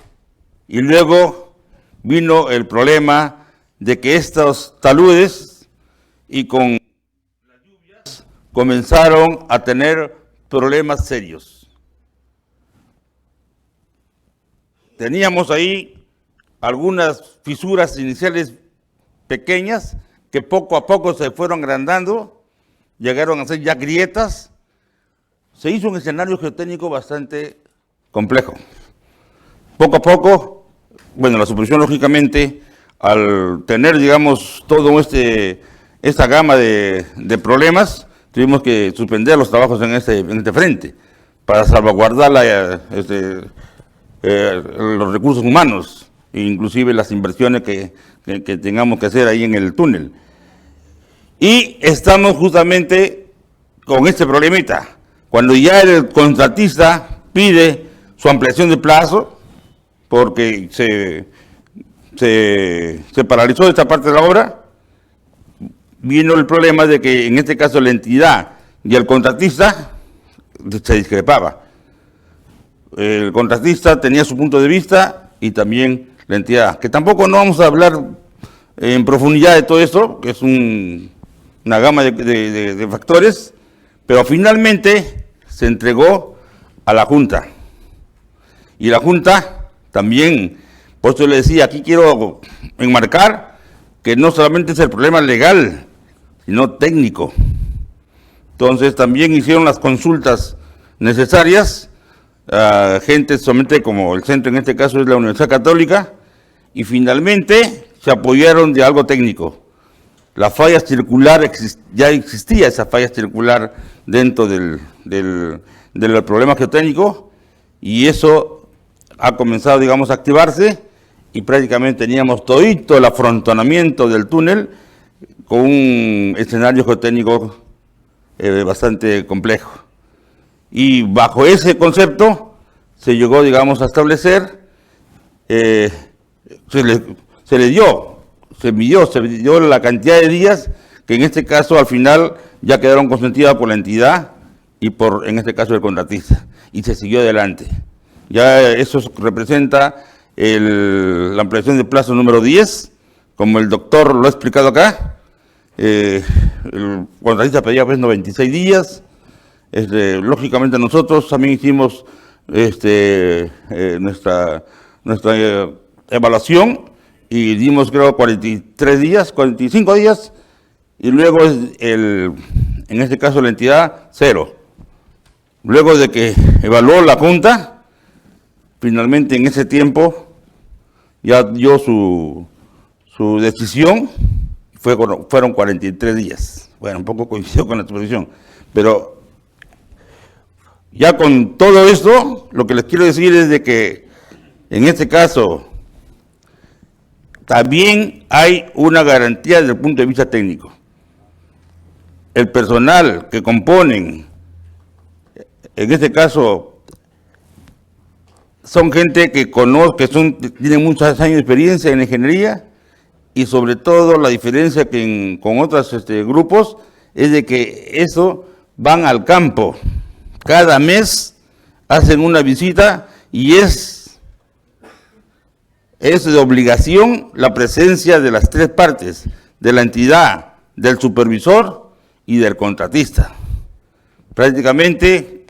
D: y luego vino el problema de que estos taludes y con las lluvias comenzaron a tener problemas serios. Teníamos ahí algunas fisuras iniciales pequeñas que poco a poco se fueron agrandando, llegaron a ser ya grietas. Se hizo un escenario geotécnico bastante complejo. Poco a poco, bueno, la supervisión lógicamente al tener, digamos, todo esta gama de problemas, tuvimos que suspender los trabajos en este frente para salvaguardar los recursos humanos, inclusive las inversiones que tengamos que hacer ahí en el túnel. Y estamos justamente con este problemita. Cuando ya el contratista pide su ampliación de plazo, porque se paralizó esta parte de la obra, vino el problema de que en este caso la entidad y el contratista se discrepaba. El contratista tenía su punto de vista y también la entidad, que tampoco no vamos a hablar en profundidad de todo esto, que es una gama de factores, pero finalmente se entregó a la Junta. Y la Junta también, por eso le decía, aquí quiero enmarcar que no solamente es el problema legal, sino técnico. Entonces también hicieron las consultas necesarias a gente solamente como el centro, en este caso es la Universidad Católica, y finalmente se apoyaron de algo técnico. La falla circular, ya existía esa falla circular dentro del problema geotécnico, y eso ha comenzado, digamos, a activarse, y prácticamente teníamos todito el afrontonamiento del túnel con un escenario geotécnico bastante complejo. Y bajo ese concepto se llegó, digamos, a establecer, se midió la cantidad de días que en este caso al final ya quedaron consentidas por la entidad y por, en este caso, el contratista, y se siguió adelante. Ya eso representa la ampliación de plazo número 10, como el doctor lo ha explicado acá. El contratista pedía pues 96 días. Lógicamente nosotros también hicimos nuestra evaluación y dimos, creo, 43 días, 45 días, y luego en este caso la entidad, 0. Luego de que evaluó la Junta, finalmente en ese tiempo ya dio su decisión, fueron 43 días. Bueno, un poco coincidió con la exposición, pero ya con todo esto, lo que les quiero decir es de que en este caso también hay una garantía desde el punto de vista técnico. El personal que componen, en este caso, son gente que tienen muchos años de experiencia en ingeniería, y sobre todo la diferencia con otros grupos es de que eso van al campo. Cada mes hacen una visita y es de obligación la presencia de las tres partes, de la entidad, del supervisor y del contratista. Prácticamente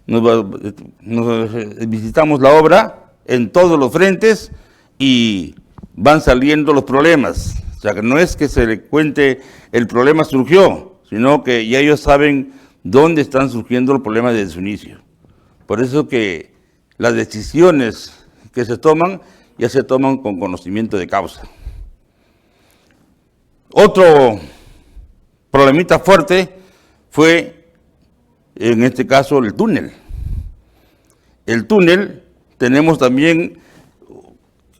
D: nos visitamos la obra en todos los frentes y van saliendo los problemas. O sea, que no es que se le cuente el problema surgió, sino que ya ellos saben dónde están surgiendo los problemas desde su inicio. Por eso que las decisiones que se toman, ya se toman con conocimiento de causa. Otro problemita fuerte fue, en este caso, el túnel. El túnel, tenemos también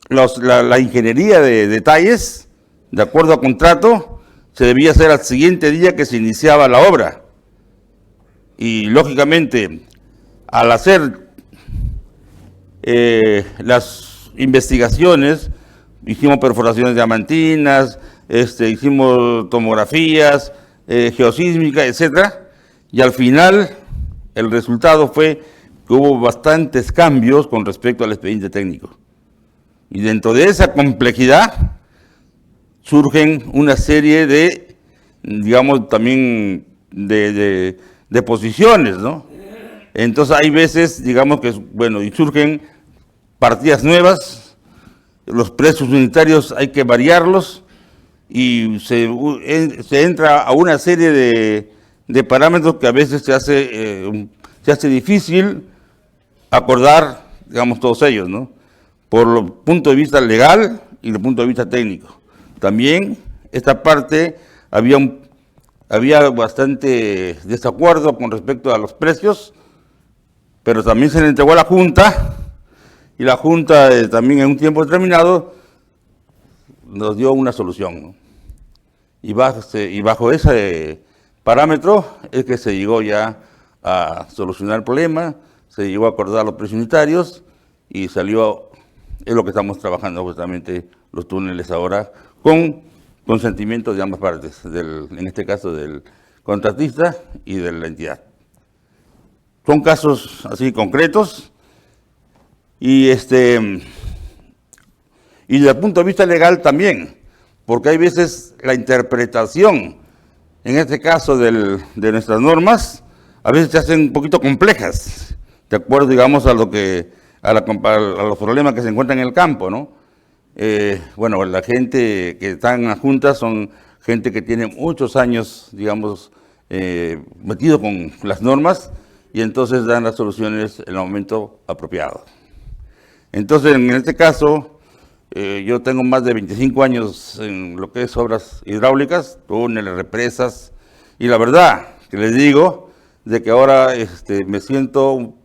D: la ingeniería de detalles, de acuerdo a contrato, se debía hacer al siguiente día que se iniciaba la obra. Y lógicamente, al hacer las investigaciones, hicimos perforaciones diamantinas, hicimos tomografías, geosísmica, etcétera, y al final el resultado fue que hubo bastantes cambios con respecto al expediente técnico. Y dentro de esa complejidad surgen una serie de, digamos, también de posiciones, ¿no? Entonces hay veces, digamos que, bueno, y surgen partidas nuevas, los precios unitarios hay que variarlos, y se entra a una serie de parámetros que a veces se hace difícil acordar, digamos, todos ellos, ¿no? Por el punto de vista legal y desde el punto de vista técnico. También esta parte había bastante desacuerdo con respecto a los precios, pero también se le entregó a la Junta, y la Junta también en un tiempo determinado nos dio una solución, ¿no? Y bajo ese parámetro es que se llegó ya a solucionar el problema, se llegó a acordar los precios unitarios y salió, es lo que estamos trabajando justamente los túneles ahora, con consentimiento de ambas partes, en este caso del contratista y de la entidad. Son casos así concretos y desde el punto de vista legal también, porque hay veces la interpretación, en este caso de nuestras normas, a veces se hacen un poquito complejas, de acuerdo, digamos, a los problemas que se encuentran en el campo, ¿no? Bueno, la gente que está en la Junta son gente que tiene muchos años, digamos, metido con las normas y entonces dan las soluciones en el momento apropiado. Entonces, en este caso, yo tengo más de 25 años en lo que es obras hidráulicas, túneles, represas, y la verdad que les digo de que ahora me siento,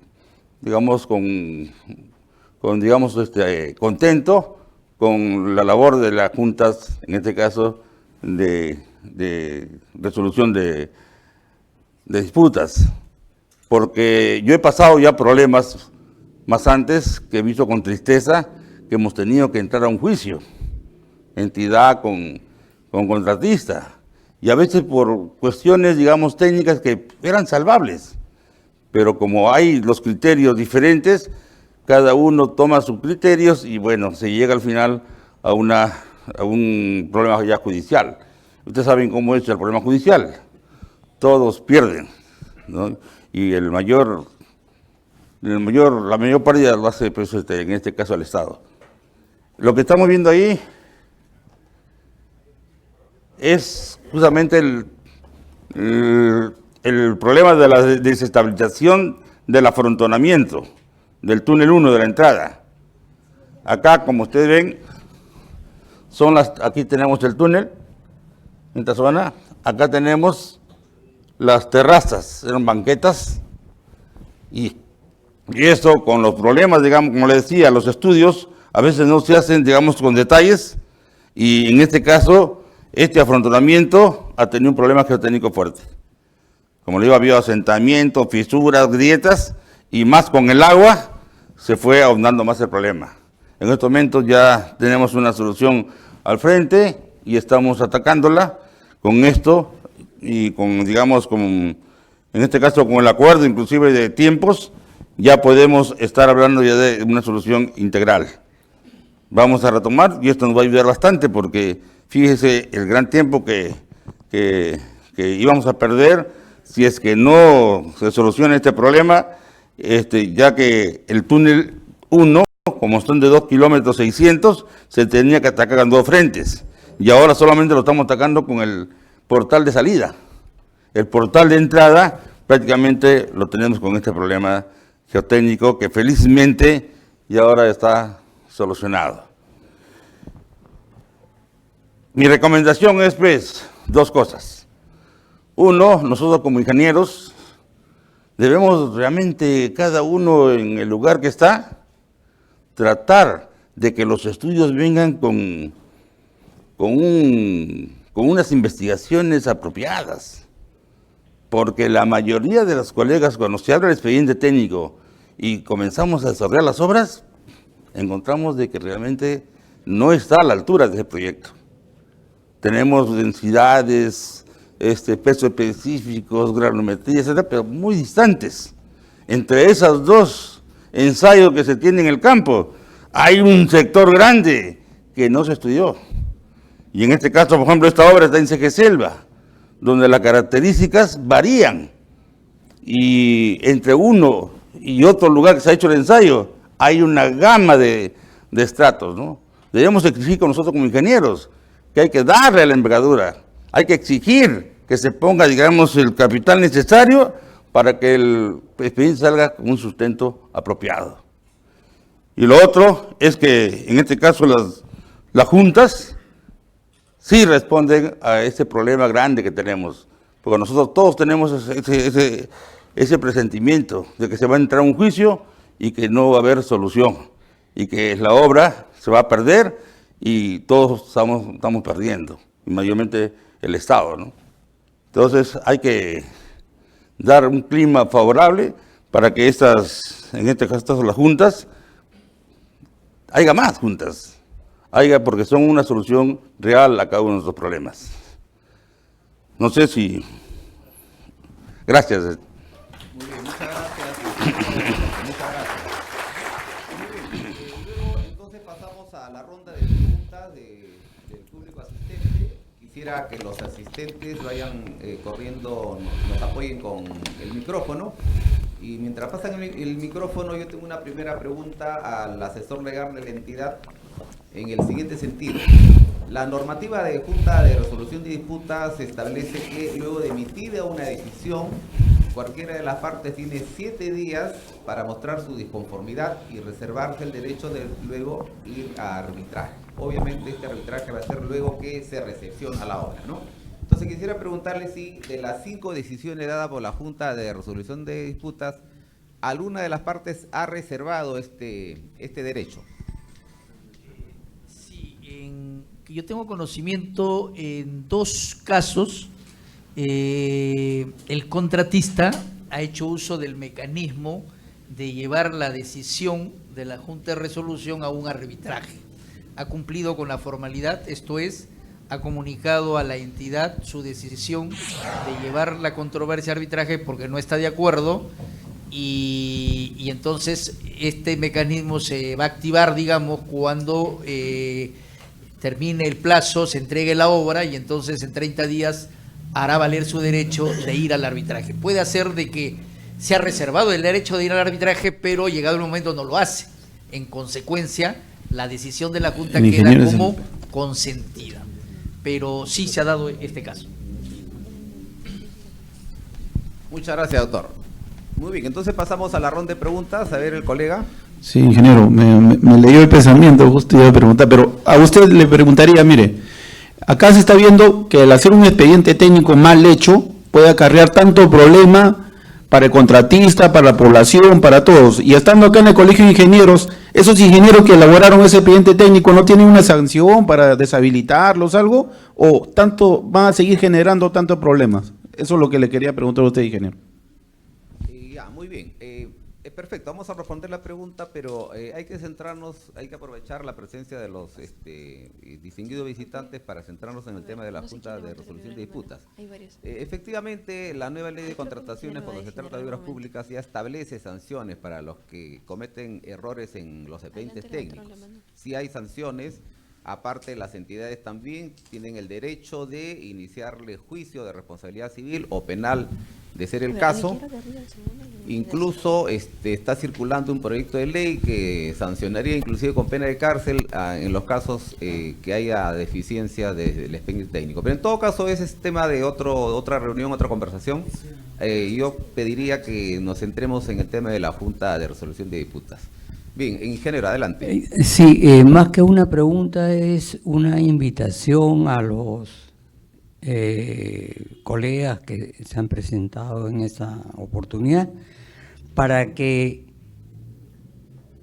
D: digamos, contento con la labor de las juntas, en este caso, de resolución de disputas, porque yo he pasado ya problemas más antes que he visto con tristeza que hemos tenido que entrar a un juicio, entidad con contratista, y a veces por cuestiones, digamos, técnicas que eran salvables, pero como hay los criterios diferentes, cada uno toma sus criterios y bueno, se llega al final a un problema ya judicial. Ustedes saben cómo es el problema judicial, todos pierden, ¿no? Y la mayor pérdida lo hace, pues, en este caso, al Estado. Lo que estamos viendo ahí es justamente el problema de la desestabilización del afrontonamiento del túnel 1 de la entrada. Acá, como ustedes ven, aquí tenemos el túnel, en esta zona, acá tenemos las terrazas, eran banquetas, y esto con los problemas, digamos, como les decía, los estudios a veces no se hacen, digamos, con detalles, y en este caso, este afrontonamiento ha tenido un problema geotécnico fuerte. Como le digo, había asentamientos, fisuras, grietas, y más con el agua, se fue ahondando más el problema. En estos momentos ya tenemos una solución al frente y estamos atacándola con esto y con, digamos, en este caso con el acuerdo inclusive de tiempos, ya podemos estar hablando ya de una solución integral. Vamos a retomar y esto nos va a ayudar bastante porque fíjese el gran tiempo que íbamos a perder si es que no se soluciona este problema, ya que el túnel 1, como son de 2 kilómetros 600, se tenía que atacar en dos frentes. Y ahora solamente lo estamos atacando con el portal de salida. El portal de entrada prácticamente lo tenemos con este problema geotécnico que felizmente ya ahora está solucionado. Mi recomendación es, pues, dos cosas. Uno, nosotros como ingenieros debemos realmente, cada uno en el lugar que está, tratar de que los estudios vengan con unas investigaciones apropiadas. Porque la mayoría de los colegas, cuando se abre el expediente técnico y comenzamos a desarrollar las obras, encontramos de que realmente no está a la altura de ese proyecto. Tenemos densidades, pesos específicos, granulometría, etcétera, pero muy distantes. Entre esos dos ensayos que se tienen en el campo, hay un sector grande que no se estudió. Y en este caso, por ejemplo, esta obra está en Segeselva, donde las características varían. Y entre uno y otro lugar que se ha hecho el ensayo, hay una gama de estratos, ¿no? Debemos exigir con nosotros como ingenieros que hay que darle a la envergadura, hay que exigir que se ponga, digamos, el capital necesario para que el expediente salga con un sustento apropiado. Y lo otro es que, en este caso, las juntas sí responden a ese problema grande que tenemos, porque nosotros todos tenemos ese presentimiento de que se va a entrar a un juicio y que no va a haber solución, y que la obra se va a perder y todos estamos perdiendo, y mayormente el Estado, ¿no? Entonces hay que dar un clima favorable para que en este caso las juntas, haya más juntas, porque son una solución real a cada uno de nuestros problemas. No sé si... Gracias.
B: Muy bien, muchas gracias. Muchas gracias. Muy bien, luego entonces pasamos a la ronda de preguntas del público asistente. Quisiera que los asistentes vayan corriendo, nos apoyen con el micrófono. Y mientras pasan el micrófono, yo tengo una primera pregunta al asesor legal de la entidad en el siguiente sentido. La normativa de Junta de Resolución de Disputas establece que luego de emitida una decisión, cualquiera de las partes tiene 7 días para mostrar su disconformidad y reservarse el derecho de luego ir a arbitraje. Obviamente este arbitraje va a ser luego que se recepciona la obra, ¿no? Entonces quisiera preguntarle si de las 5 decisiones dadas por la Junta de Resolución de Disputas, ¿alguna de las partes ha reservado este derecho?
A: Sí, que yo tengo conocimiento en 2 casos, el contratista ha hecho uso del mecanismo de llevar la decisión de la Junta de Resolución a un arbitraje. Ha cumplido con la formalidad, esto es, ha comunicado a la entidad su decisión de llevar la controversia a arbitraje porque no está de acuerdo y entonces este mecanismo se va a activar, digamos, cuando termine el plazo, se entregue la obra y entonces en 30 días hará valer su derecho de ir al arbitraje. Puede hacer de que se ha reservado el derecho de ir al arbitraje, pero llegado el momento no lo hace. En consecuencia, la decisión de la Junta queda como consentida. Pero sí se ha dado este caso.
B: Muchas gracias, doctor. Muy bien, entonces pasamos a la ronda de preguntas. A ver, el colega.
E: Sí, ingeniero, me leyó el pensamiento, justo iba a preguntar, pero a usted le preguntaría, mire, acá se está viendo que al hacer un expediente técnico mal hecho puede acarrear tanto problema para el contratista, para la población, para todos. Y estando acá en el Colegio de Ingenieros, esos ingenieros que elaboraron ese expediente técnico no tienen una sanción para deshabilitarlos, algo, o tanto van a seguir generando tantos problemas. Eso es lo que le quería preguntar a usted, ingeniero.
B: Ya, muy bien. Perfecto, vamos a responder la pregunta, pero hay que centrarnos, hay que aprovechar la presencia de los distinguidos visitantes para centrarnos en el tema de la Junta de Resolución de Disputas. Efectivamente, la nueva ley de contrataciones, cuando se trata de obras públicas, ya establece sanciones para los que cometen errores en los expedientes técnicos. Si hay sanciones, aparte las entidades también tienen el derecho de iniciarle juicio de responsabilidad civil o penal, de ser el caso. Incluso está circulando un proyecto de ley que sancionaría inclusive con pena de cárcel en los casos que haya deficiencia del expediente técnico. Pero en todo caso ese es tema de otra reunión, otra conversación. Yo pediría que nos centremos en el tema de la Junta de Resolución de Disputas. Bien, ingeniero, adelante.
F: Sí, más que una pregunta es una invitación a los colegas que se han presentado en esta oportunidad para que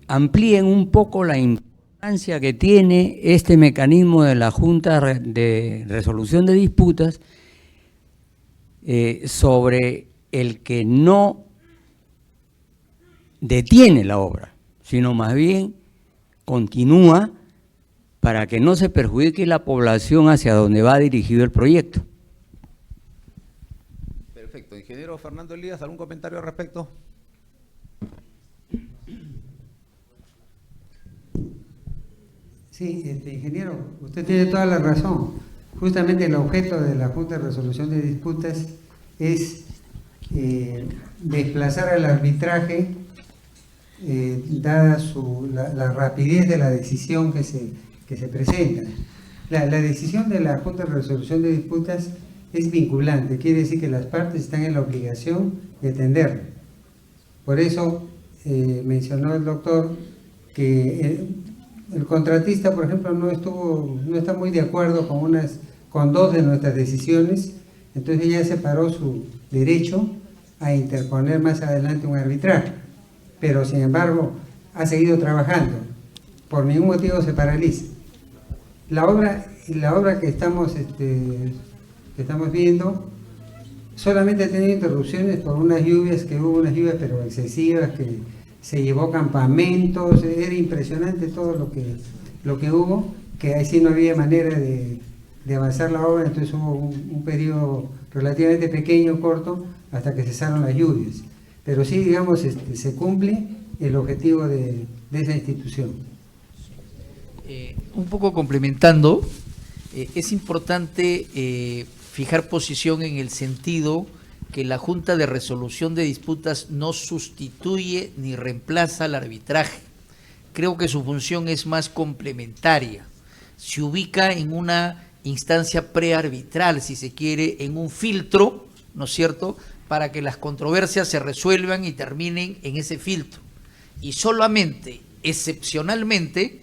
F: amplíen un poco la importancia que tiene este mecanismo de la Junta de Resolución de Disputas sobre el que no detiene la obra, sino más bien continúa para que no se perjudique la población hacia donde va dirigido el proyecto.
B: Perfecto. Ingeniero Fernando Elías, ¿algún comentario al respecto?
C: Sí, ingeniero, usted tiene toda la razón. Justamente el objeto de la Junta de Resolución de Disputas es desplazar al arbitraje dada la rapidez de la decisión que se presenta. La decisión de la Junta de Resolución de Disputas es vinculante, quiere decir que las partes están en la obligación de atenderla. Por eso mencionó el doctor que el contratista, por ejemplo, no está muy de acuerdo con dos de nuestras decisiones, entonces ella separó su derecho a interponer más adelante un arbitraje, pero sin embargo ha seguido trabajando, por ningún motivo se paraliza. La obra que estamos viendo solamente ha tenido interrupciones por unas lluvias pero excesivas, que se llevó campamentos, era impresionante todo lo que hubo, que ahí sí no había manera de avanzar la obra, entonces hubo un periodo relativamente pequeño, corto, hasta que cesaron las lluvias. Pero sí, digamos, se cumple el objetivo de esa institución.
A: Un poco complementando, es importante fijar posición en el sentido que la Junta de Resolución de Disputas no sustituye ni reemplaza al arbitraje. Creo que su función es más complementaria. Se ubica en una instancia prearbitral, si se quiere, en un filtro, ¿no es cierto?, para que las controversias se resuelvan y terminen en ese filtro. Y solamente, excepcionalmente,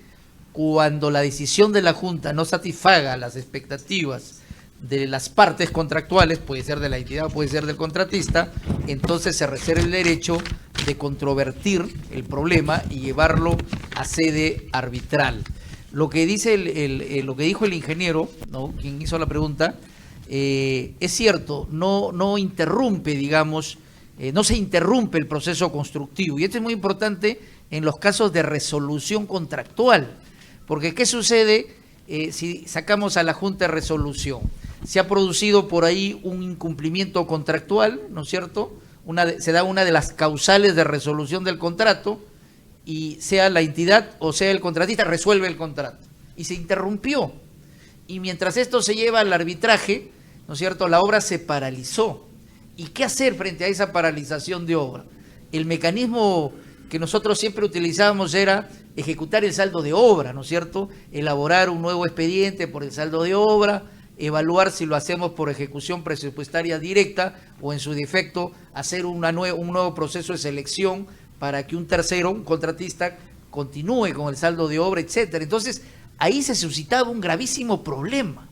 A: cuando la decisión de la Junta no satisfaga las expectativas de las partes contractuales, puede ser de la entidad o puede ser del contratista, entonces se reserva el derecho de controvertir el problema y llevarlo a sede arbitral. Lo que dice lo que dijo el ingeniero, ¿no?, quien hizo la pregunta, es cierto, no interrumpe, digamos, no se interrumpe el proceso constructivo, y esto es muy importante en los casos de resolución contractual, porque ¿qué sucede si sacamos a la Junta de Resolución? Se ha producido por ahí un incumplimiento contractual, ¿no es cierto? Se da una de las causales de resolución del contrato, y sea la entidad o sea el contratista resuelve el contrato, y se interrumpió. Y mientras esto se lleva al arbitraje, ¿no es cierto?, la obra se paralizó. ¿Y qué hacer frente a esa paralización de obra? El mecanismo que nosotros siempre utilizábamos era ejecutar el saldo de obra, ¿no es cierto?, elaborar un nuevo expediente por el saldo de obra, evaluar si lo hacemos por ejecución presupuestaria directa o en su defecto hacer un nuevo proceso de selección para que un tercero, un contratista, continúe con el saldo de obra, etcétera. Entonces, ahí se suscitaba un gravísimo problema.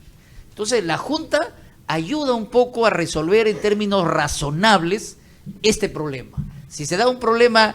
A: Entonces, la Junta ayuda un poco a resolver en términos razonables este problema. Si se da un problema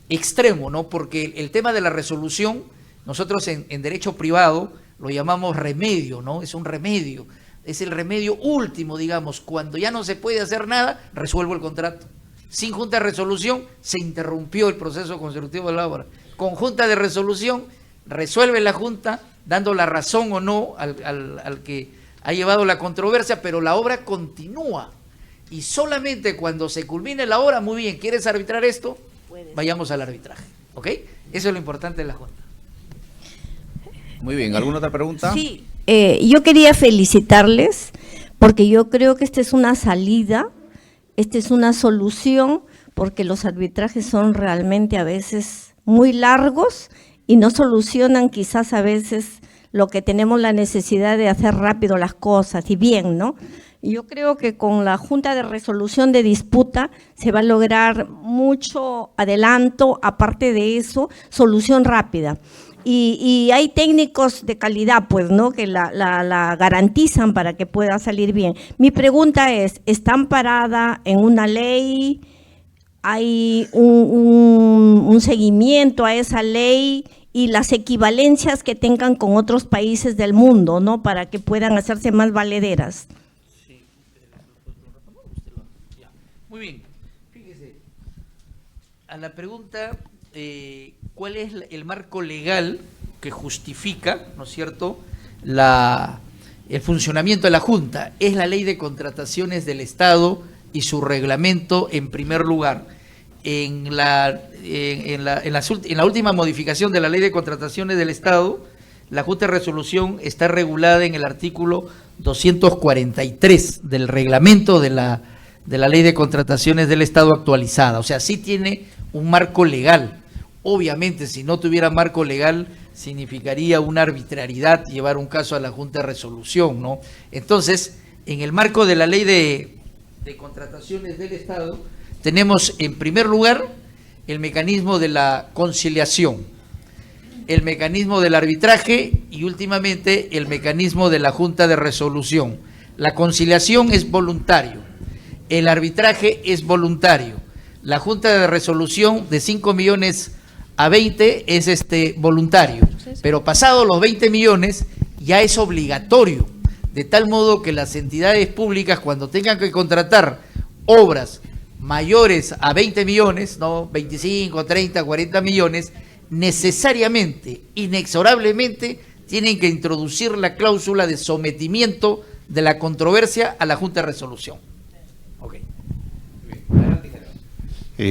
A: extremo, ¿no?, porque el tema de la resolución, nosotros en derecho privado lo llamamos remedio, ¿no? Es un remedio, es el remedio último, digamos, cuando ya no se puede hacer nada, resuelvo el contrato. Sin Junta de Resolución se interrumpió el proceso constructivo de la obra. Con Junta de Resolución resuelve la Junta dando la razón o no al que ha llevado la controversia, pero la obra continúa. Y solamente cuando se culmine la obra, muy bien, ¿quieres arbitrar esto? Vayamos al arbitraje, ¿ok? Eso es lo importante de la Junta.
B: Muy bien, ¿alguna otra pregunta?
G: Sí, yo quería felicitarles porque yo creo que esta es una salida, esta es una solución, porque los arbitrajes son realmente a veces muy largos y no solucionan quizás a veces lo que tenemos la necesidad de hacer rápido las cosas y bien, ¿no? Yo creo que con la Junta de Resolución de Disputa se va a lograr mucho adelanto, aparte de eso, solución rápida. Y hay técnicos de calidad, pues, ¿no?, que la garantizan para que pueda salir bien. Mi pregunta es, ¿está amparada en una ley? ¿Hay un seguimiento a esa ley y las equivalencias que tengan con otros países del mundo, ¿no?, para que puedan hacerse más valederas?
A: Muy bien, fíjese, a la pregunta, ¿cuál es el marco legal que justifica, ¿no es cierto?, el funcionamiento de la Junta? Es la Ley de Contrataciones del Estado y su reglamento en primer lugar. En la última modificación de la Ley de Contrataciones del Estado, la Junta de Resolución está regulada en el artículo 243 del reglamento de la Ley de Contrataciones del Estado actualizada. O sea, sí tiene un marco legal. Obviamente, si no tuviera marco legal, significaría una arbitrariedad llevar un caso a la Junta de Resolución, ¿no? Entonces, en el marco de la Ley de Contrataciones del Estado, tenemos en primer lugar el mecanismo de la conciliación. el mecanismo del arbitraje y últimamente el mecanismo de la Junta de Resolución. La conciliación es voluntario, el arbitraje es voluntario, la Junta de Resolución de 5 millones a 20 es voluntario, pero pasado los 20 millones ya es obligatorio, de tal modo que las entidades públicas cuando tengan que contratar obras mayores a 20 millones, no 25, 30, 40 millones, necesariamente, inexorablemente, tienen que introducir la cláusula de sometimiento de la controversia a la Junta de Resolución. Okay.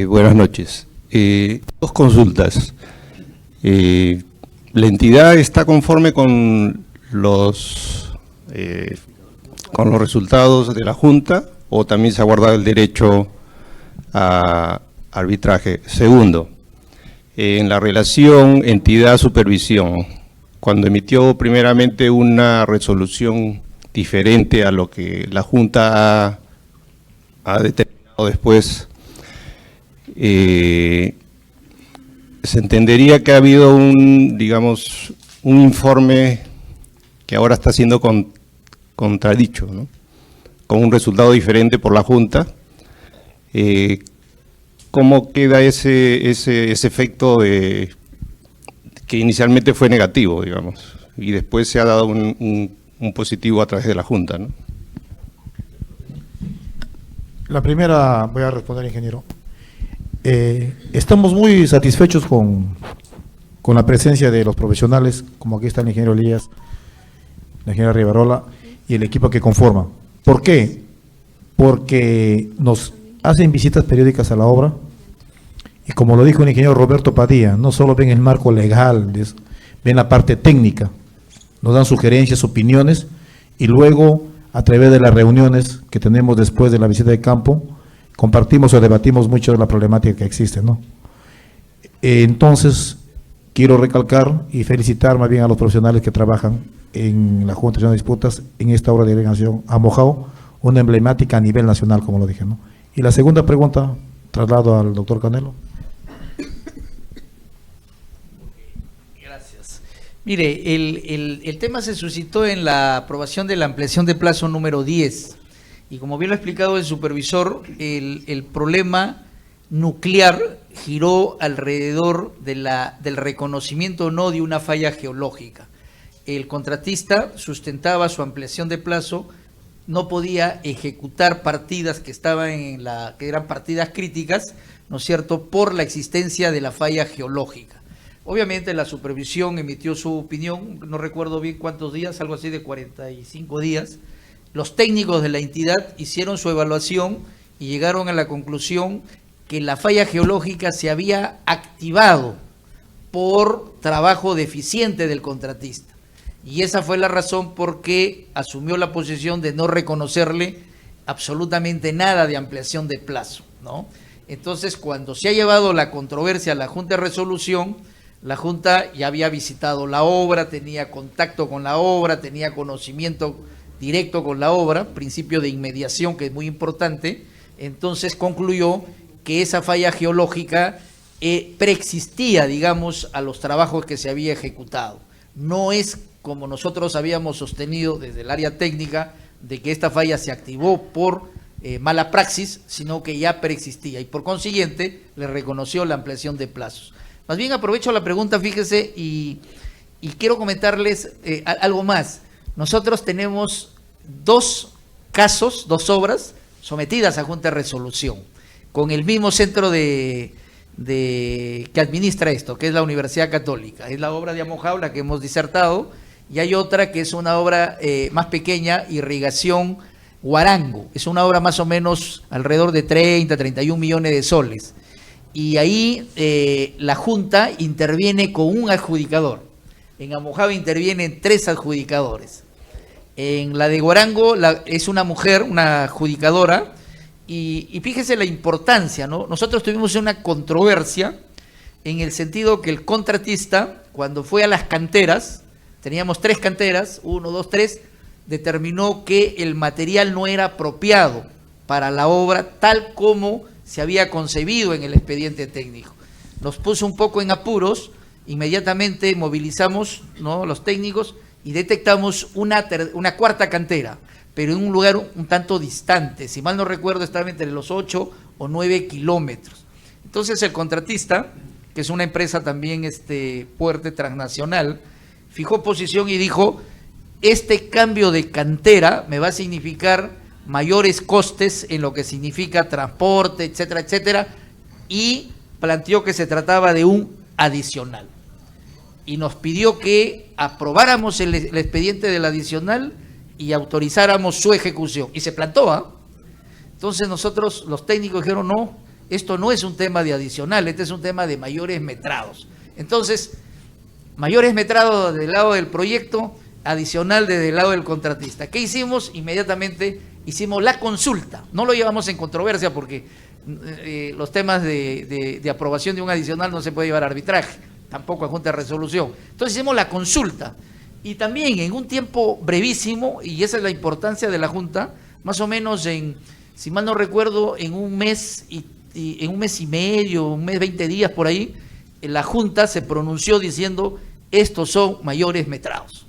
H: Buenas noches. Dos consultas. ¿La entidad está conforme con los resultados de la Junta o también se ha guardado el derecho a arbitraje? Segundo, en la relación entidad-supervisión, cuando emitió primeramente una resolución diferente a lo que la Junta ha determinado después, se entendería que ha habido un informe que ahora está siendo contradicho, ¿no? Con un resultado diferente por la Junta. ¿Cómo queda ese efecto que inicialmente fue negativo, digamos, y después se ha dado un positivo a través de la Junta, ¿no?
I: La primera voy a responder, ingeniero. Estamos muy satisfechos con la presencia de los profesionales, como aquí está el ingeniero Elías, la ingeniera Rivarola y el equipo que conforma. ¿Por qué? Porque nos hacen visitas periódicas a la obra y, como lo dijo el ingeniero Roberto Padilla, no solo ven el marco legal, ven la parte técnica, nos dan sugerencias, opiniones, y luego a través de las reuniones que tenemos después de la visita de campo, compartimos o debatimos mucho de la problemática que existe, ¿no? Entonces, quiero recalcar y felicitar más bien a los profesionales que trabajan en la Junta de Disputas en esta obra de irrigación a Mojao, una emblemática a nivel nacional, como lo dije, ¿no? Y la segunda pregunta, traslado al doctor Canelo.
A: Gracias. Mire, el tema se suscitó en la aprobación de la ampliación de plazo número 10. Y como bien lo ha explicado el supervisor, el problema nuclear giró alrededor del reconocimiento o no de una falla geológica. El contratista sustentaba su ampliación de plazo, no podía ejecutar partidas que eran partidas críticas, ¿no es cierto?, por la existencia de la falla geológica. Obviamente la supervisión emitió su opinión, no recuerdo bien cuántos días, algo así de 45 días. Los técnicos de la entidad hicieron su evaluación y llegaron a la conclusión que la falla geológica se había activado por trabajo deficiente del contratista. Y esa fue la razón por qué asumió la posición de no reconocerle absolutamente nada de ampliación de plazo, ¿no? Entonces, cuando se ha llevado la controversia a la Junta de Resolución, la Junta ya había visitado la obra, tenía contacto con la obra, tenía conocimiento directo con la obra, principio de inmediación que es muy importante. Entonces concluyó que esa falla geológica preexistía, digamos, a los trabajos que se había ejecutado. No es como nosotros habíamos sostenido desde el área técnica de que esta falla se activó por mala praxis, sino que ya preexistía y por consiguiente le reconoció la ampliación de plazos. Más bien aprovecho la pregunta, fíjese, y quiero comentarles algo más. Nosotros tenemos dos obras sometidas a Junta de Resolución, con el mismo centro que administra esto, que es la Universidad Católica. Es la obra de Amojao, la que hemos disertado, y hay otra que es una obra más pequeña, Irrigación Huarango. Es una obra más o menos alrededor de 30, 31 millones de soles. Y ahí la Junta interviene con un adjudicador. En Amojao intervienen 3 adjudicadores. En la de Huarango es una mujer, una adjudicadora, y fíjese la importancia, ¿no? Nosotros tuvimos una controversia en el sentido que el contratista, cuando fue a las canteras, teníamos 3 canteras, 1, 2, 3, determinó que el material no era apropiado para la obra tal como se había concebido en el expediente técnico. Nos puso un poco en apuros inmediatamente movilizamos, ¿no?, los técnicos y detectamos una cuarta cantera, pero en un lugar un tanto distante, si mal no recuerdo estaba entre los 8 o 9 kilómetros. Entonces el contratista, que es una empresa también fuerte, transnacional, fijó posición y dijo, este cambio de cantera me va a significar mayores costes en lo que significa transporte, etcétera, etcétera, y planteó que se trataba de un adicional. Y nos pidió que aprobáramos el expediente del adicional y autorizáramos su ejecución. Y se plantó, ¿ah? Entonces nosotros, los técnicos, dijeron, no, esto no es un tema de adicional, este es un tema de mayores metrados. Entonces, mayores metrados del lado del proyecto, adicional desde el lado del contratista. ¿Qué hicimos? Inmediatamente hicimos la consulta. No lo llevamos en controversia porque los temas de aprobación de un adicional no se puede llevar a arbitraje, tampoco a junta de resolución. Entonces hicimos la consulta y también en un tiempo brevísimo, y esa es la importancia de la junta, más o menos si mal no recuerdo, en un mes en un mes y medio, un mes 20 días por ahí, la junta se pronunció diciendo estos son mayores metrados.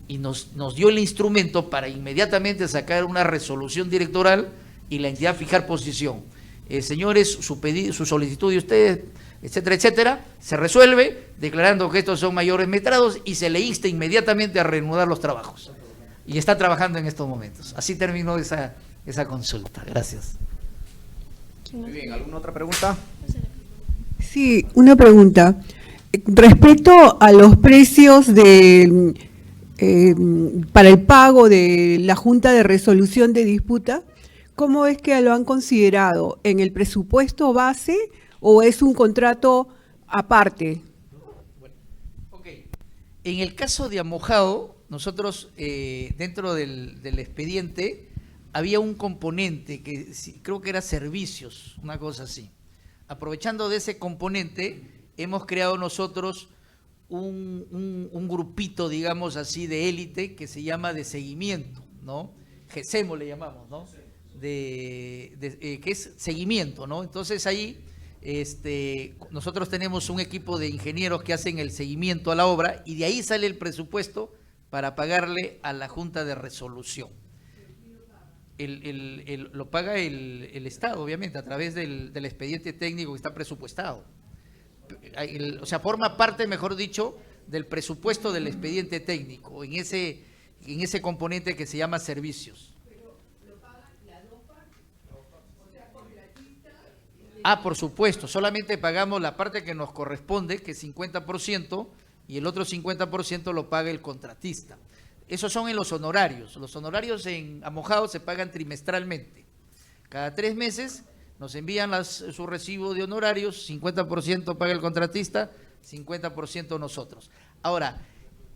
A: Y nos dio el instrumento para inmediatamente sacar una resolución directoral y la entidad fijar posición. Señores, su solicitud de ustedes, etcétera, etcétera, se resuelve declarando que estos son mayores metrados y se le insta inmediatamente a reanudar los trabajos. Y está trabajando en estos momentos. Así terminó esa consulta. Gracias.
B: Muy bien, ¿alguna otra pregunta?
J: Sí, una pregunta. Respecto a los precios para el pago de la Junta de Resolución de Disputa, ¿cómo es que lo han considerado? ¿En el presupuesto base o es un contrato aparte?
A: Ok. En el caso de Amojado, nosotros dentro del expediente había un componente que creo que era servicios, una cosa así. Aprovechando de ese componente, hemos creado nosotros un grupito, digamos así, de élite que se llama de seguimiento, ¿no? GESEMO le llamamos, ¿no? Que es seguimiento, ¿no? Entonces ahí nosotros tenemos un equipo de ingenieros que hacen el seguimiento a la obra y de ahí sale el presupuesto para pagarle a la Junta de Resolución. Lo paga el Estado, obviamente, a través del expediente técnico que está presupuestado. O sea, forma parte, mejor dicho, del presupuesto del expediente técnico, en ese componente que se llama servicios.
J: ¿Pero lo paga la DOPA? O sea, contratista.
A: Por supuesto, solamente pagamos la parte que nos corresponde, que es 50%, y el otro 50% lo paga el contratista. Esos son en los honorarios. Los honorarios en Amojado se pagan trimestralmente. Cada 3 meses nos envían su recibo de honorarios, 50% paga el contratista, 50% nosotros. Ahora,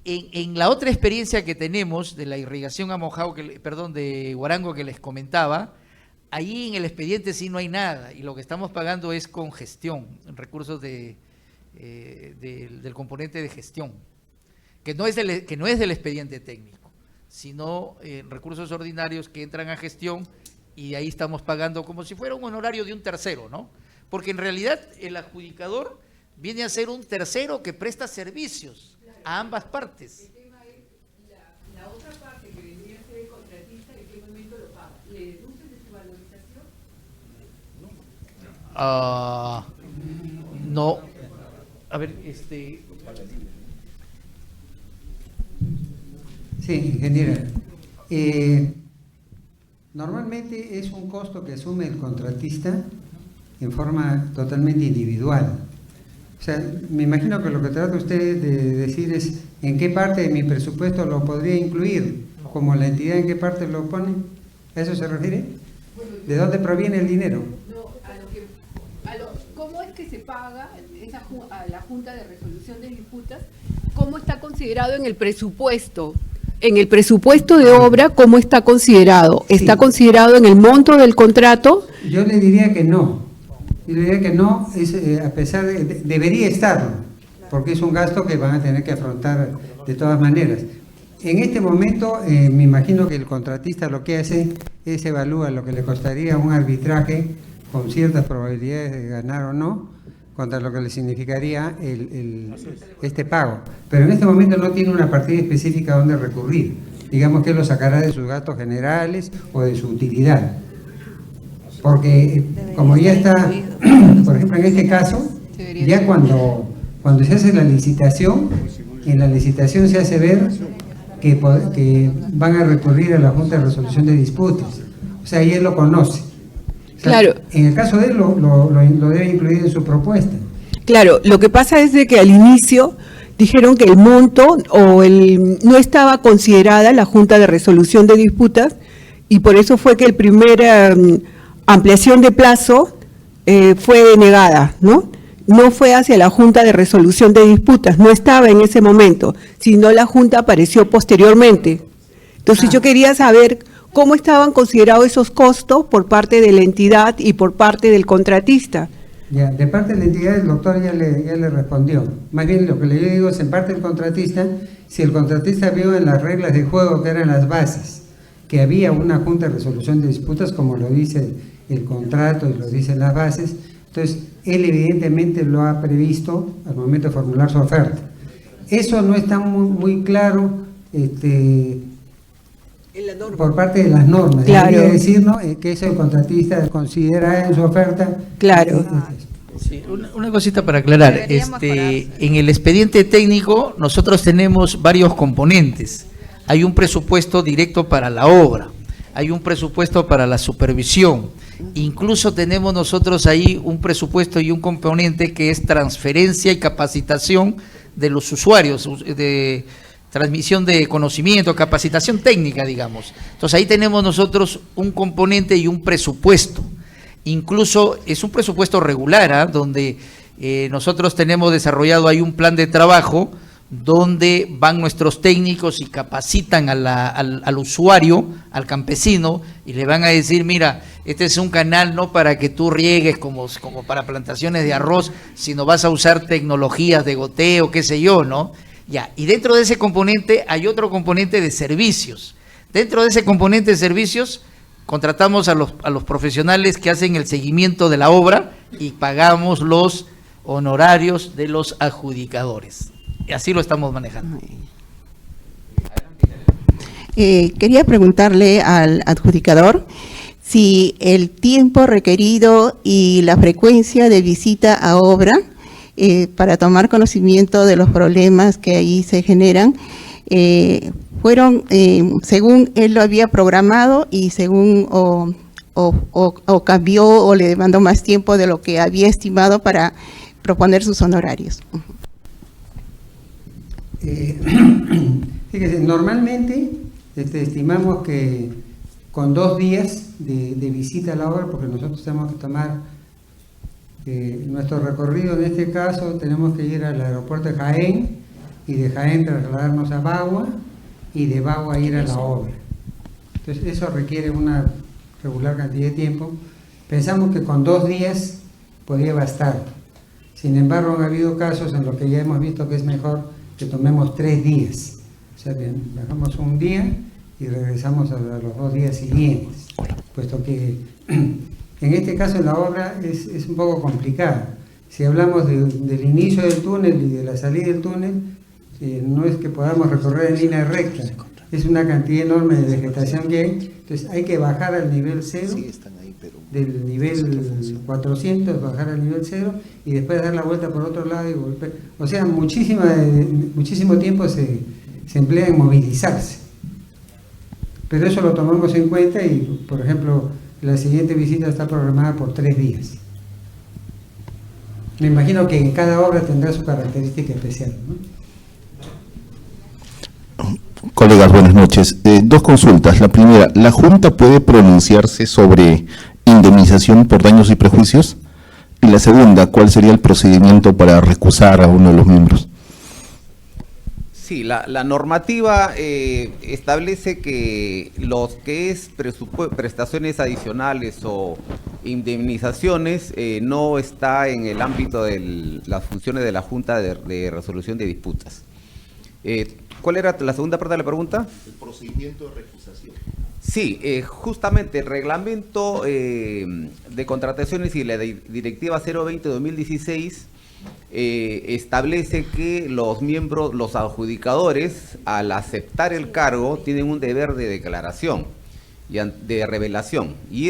A: en la otra experiencia que tenemos de la irrigación Amojado, de Huarango que les comentaba, ahí en el expediente sí no hay nada y lo que estamos pagando es con gestión, recursos del componente de gestión. Que no es del expediente técnico, sino recursos ordinarios que entran a gestión y de ahí estamos pagando como si fuera un honorario de un tercero, ¿no? Porque en realidad el adjudicador viene a ser un tercero que presta servicios a ambas partes.
J: El tema es la otra parte que vendría a ser el contratista, ¿en qué momento lo paga? ¿Le deducen de su valorización?
A: No. A ver,
C: Sí, ingeniera. Normalmente es un costo que asume el contratista en forma totalmente individual. O sea, me imagino que lo que trata usted de decir es en qué parte de mi presupuesto lo podría incluir, como la entidad en qué parte lo pone. ¿A eso se refiere? ¿De dónde proviene el dinero?
J: No, ¿cómo es que se paga a la Junta de Resolución de Disputas? ¿Cómo está considerado en el presupuesto? En el presupuesto de obra, ¿cómo está considerado? ¿Está
C: Sí.
J: considerado en el monto del contrato?
C: Yo le diría que no. Yo le diría que no, a pesar de debería estarlo, porque es un gasto que van a tener que afrontar de todas maneras. En este momento, me imagino que el contratista lo que hace es evalúa lo que le costaría un arbitraje con ciertas probabilidades de ganar o no, contra lo que le significaría este pago. Pero en este momento no tiene una partida específica donde recurrir. Digamos que lo sacará de sus gastos generales o de su utilidad. Porque como ya está, por ejemplo, en este caso, ya cuando se hace la licitación, en la licitación se hace ver que van a recurrir a la Junta de Resolución de Disputas. O sea, y él lo conoce. O sea,
J: Claro.
C: En el caso de él lo debe incluir en su propuesta.
J: Claro, lo que pasa es de que al inicio dijeron que el monto no estaba considerada la Junta de Resolución de Disputas y por eso fue que el primer ampliación de plazo fue denegada, ¿no? No fue hacia la Junta de Resolución de Disputas, no estaba en ese momento, sino la Junta apareció posteriormente. Entonces yo quería saber cómo estaban considerados esos costos por parte de la entidad y por parte del contratista.
C: Ya, de parte de la entidad el doctor ya le respondió. Más bien lo que le digo es en parte del contratista, si el contratista vio en las reglas de juego que eran las bases, que había una Junta de Resolución de Disputas como lo dice el contrato y lo dicen las bases, entonces él evidentemente lo ha previsto al momento de formular su oferta. Eso no está muy claro por parte de las normas.
J: Claro.
C: Debería decir, ¿no? Que eso el contratista considera en su oferta.
J: Claro.
A: Sí, una cosita para aclarar. En el expediente técnico nosotros tenemos varios componentes. Hay un presupuesto directo para la obra, hay un presupuesto para la supervisión, incluso tenemos nosotros ahí un presupuesto y un componente que es transferencia y capacitación de los usuarios, de transmisión de conocimiento, capacitación técnica, digamos. Entonces ahí tenemos nosotros un componente y un presupuesto. Incluso es un presupuesto regular, donde nosotros tenemos desarrollado ahí un plan de trabajo donde van nuestros técnicos y capacitan al usuario, al campesino, y le van a decir, mira, este es un canal no para que tú riegues como para plantaciones de arroz, sino vas a usar tecnologías de goteo, qué sé yo, ¿no? Ya, y dentro de ese componente hay otro componente de servicios. Dentro de ese componente de servicios contratamos a los profesionales que hacen el seguimiento de la obra y pagamos los honorarios de los adjudicadores. Y así lo estamos manejando.
K: Quería preguntarle al adjudicador si el tiempo requerido y la frecuencia de visita a obra para tomar conocimiento de los problemas que ahí se generan fueron según él lo había programado y según o cambió o le demandó más tiempo de lo que había estimado para proponer sus honorarios.
C: Fíjese, normalmente estimamos que con 2 días de visita a la obra, porque nosotros tenemos que tomar nuestro recorrido, en este caso tenemos que ir al aeropuerto de Jaén y de Jaén trasladarnos a Bagua y de Bagua ir a la obra. Entonces eso requiere una regular cantidad de tiempo. Pensamos que con 2 días podría bastar. Sin embargo, han habido casos en los que ya hemos visto que es mejor que tomemos 3 días. O sea, que bajamos un día y regresamos a los 2 días siguientes. Puesto que en este caso la obra es un poco complicada. Si hablamos del inicio del túnel y de la salida del túnel, no es que podamos recorrer en línea recta. Es una cantidad enorme de vegetación que hay. Entonces hay que bajar al nivel 0, del nivel 400, bajar al nivel 0 y después dar la vuelta por otro lado y volver. O sea, muchísimo tiempo se emplea en movilizarse. Pero eso lo tomamos en cuenta y, por ejemplo, la siguiente visita está programada por 3 días. Me imagino que en cada obra tendrá su característica especial, ¿no?
L: Colegas, buenas noches. 2 consultas. La primera, ¿la Junta puede pronunciarse sobre indemnización por daños y prejuicios? Y la segunda, ¿cuál sería el procedimiento para recusar a uno de los miembros?
B: Sí, la normativa establece que los que es prestaciones adicionales o indemnizaciones no está en el ámbito de las funciones de la Junta de Resolución de Disputas. ¿Cuál era la segunda parte de la pregunta? El procedimiento de recusación. Sí, justamente el reglamento de contrataciones y la directiva 020-2016 establece que los miembros, los adjudicadores, al aceptar el cargo, tienen un deber de declaración y de revelación. Y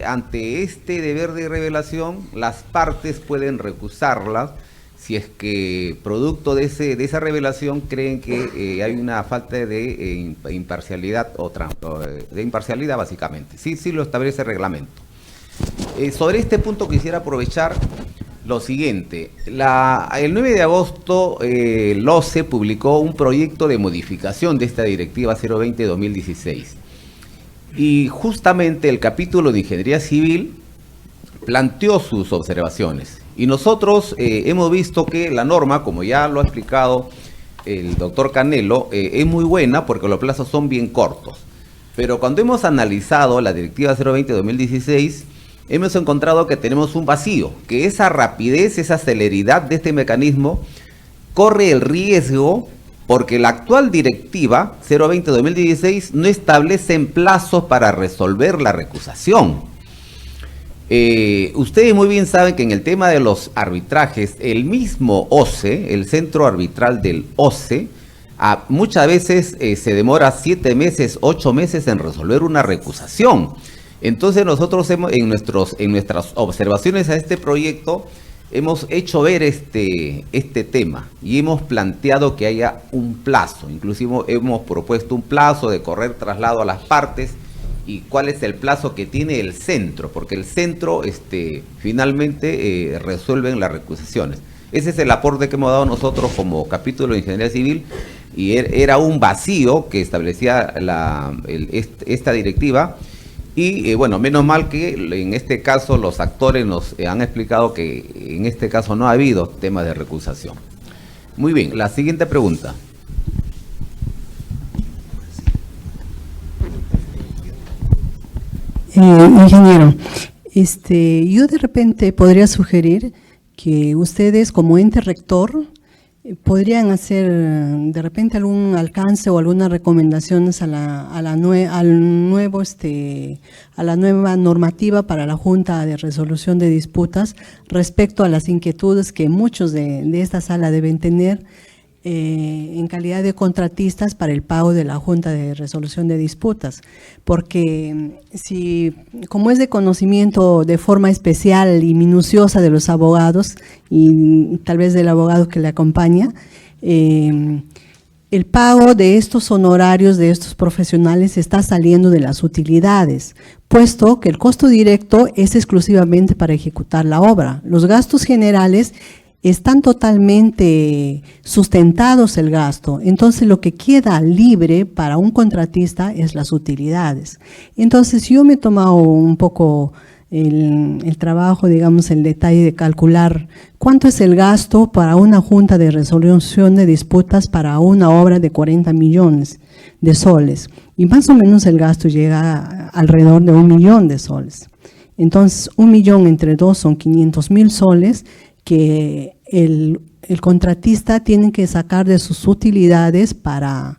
B: ante este deber de revelación, las partes pueden recusarlas si es que producto de esa revelación creen que hay una falta de imparcialidad de imparcialidad básicamente. Sí lo establece el reglamento. Sobre este punto quisiera aprovechar lo siguiente. El 9 de agosto el OCE publicó un proyecto de modificación de esta directiva 020-2016 y justamente el capítulo de Ingeniería Civil planteó sus observaciones. Y nosotros hemos visto que la norma, como ya lo ha explicado el doctor Canelo, es muy buena porque los plazos son bien cortos. Pero cuando hemos analizado la directiva 020-2016, hemos encontrado que tenemos un vacío, que esa rapidez, esa celeridad de este mecanismo corre el riesgo porque la actual directiva 020-2016 no establece plazos para resolver la recusación. Ustedes muy bien saben que en el tema de los arbitrajes, el mismo OCE, el centro arbitral del OCE, muchas veces se demora 7 meses, 8 meses en resolver una recusación. Entonces nosotros en nuestras observaciones a este proyecto hemos hecho ver este tema y hemos planteado que haya un plazo. Inclusive hemos propuesto un plazo de correr traslado a las partes y cuál es el plazo que tiene el centro, porque el centro finalmente resuelven las recusaciones. Ese es el aporte que hemos dado nosotros como capítulo de Ingeniería Civil y era un vacío que establecía esta directiva y bueno, menos mal que en este caso los actores nos han explicado que en este caso no ha habido temas de recusación. Muy bien, la siguiente pregunta.
M: Ingeniero, yo de repente podría sugerir que ustedes como ente rector podrían hacer de repente algún alcance o algunas recomendaciones a la nueva normativa para la Junta de Resolución de Disputas respecto a las inquietudes que muchos de esta sala deben tener en calidad de contratistas para el pago de la Junta de Resolución de Disputas, porque como es de conocimiento de forma especial y minuciosa de los abogados y tal vez del abogado que le acompaña, el pago de estos honorarios de estos profesionales está saliendo de las utilidades, puesto que el costo directo es exclusivamente para ejecutar la obra. Los gastos generales están totalmente sustentados el gasto, entonces lo que queda libre para un contratista es las utilidades. Entonces yo me he tomado un poco el trabajo, digamos, el detalle de calcular cuánto es el gasto para una Junta de Resolución de Disputas para una obra de 40 millones de soles, y más o menos el gasto llega alrededor de 1 millón de soles. Entonces 1 millón entre 2 son 500.000 soles, que el contratista tiene que sacar de sus utilidades para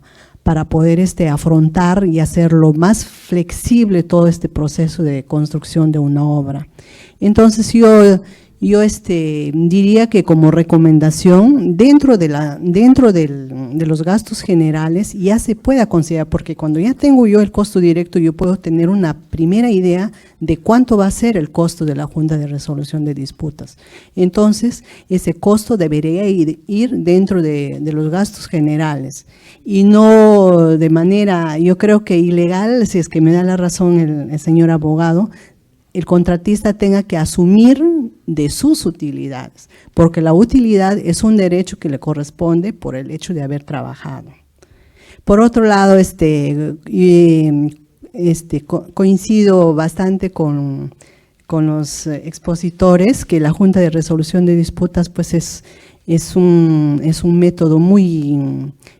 M: poder afrontar y hacerlo más flexible todo este proceso de construcción de una obra. Entonces yo diría que como recomendación dentro de los gastos generales ya se pueda considerar, porque cuando ya tengo yo el costo directo yo puedo tener una primera idea de cuánto va a ser el costo de la Junta de Resolución de Disputas. Entonces ese costo debería ir dentro de los gastos generales y no de manera, yo creo que ilegal, si es que me da la razón el señor abogado, el contratista tenga que asumir de sus utilidades, porque la utilidad es un derecho que le corresponde por el hecho de haber trabajado. Por otro lado, coincido bastante con los expositores que la Junta de Resolución de Disputas pues es un método muy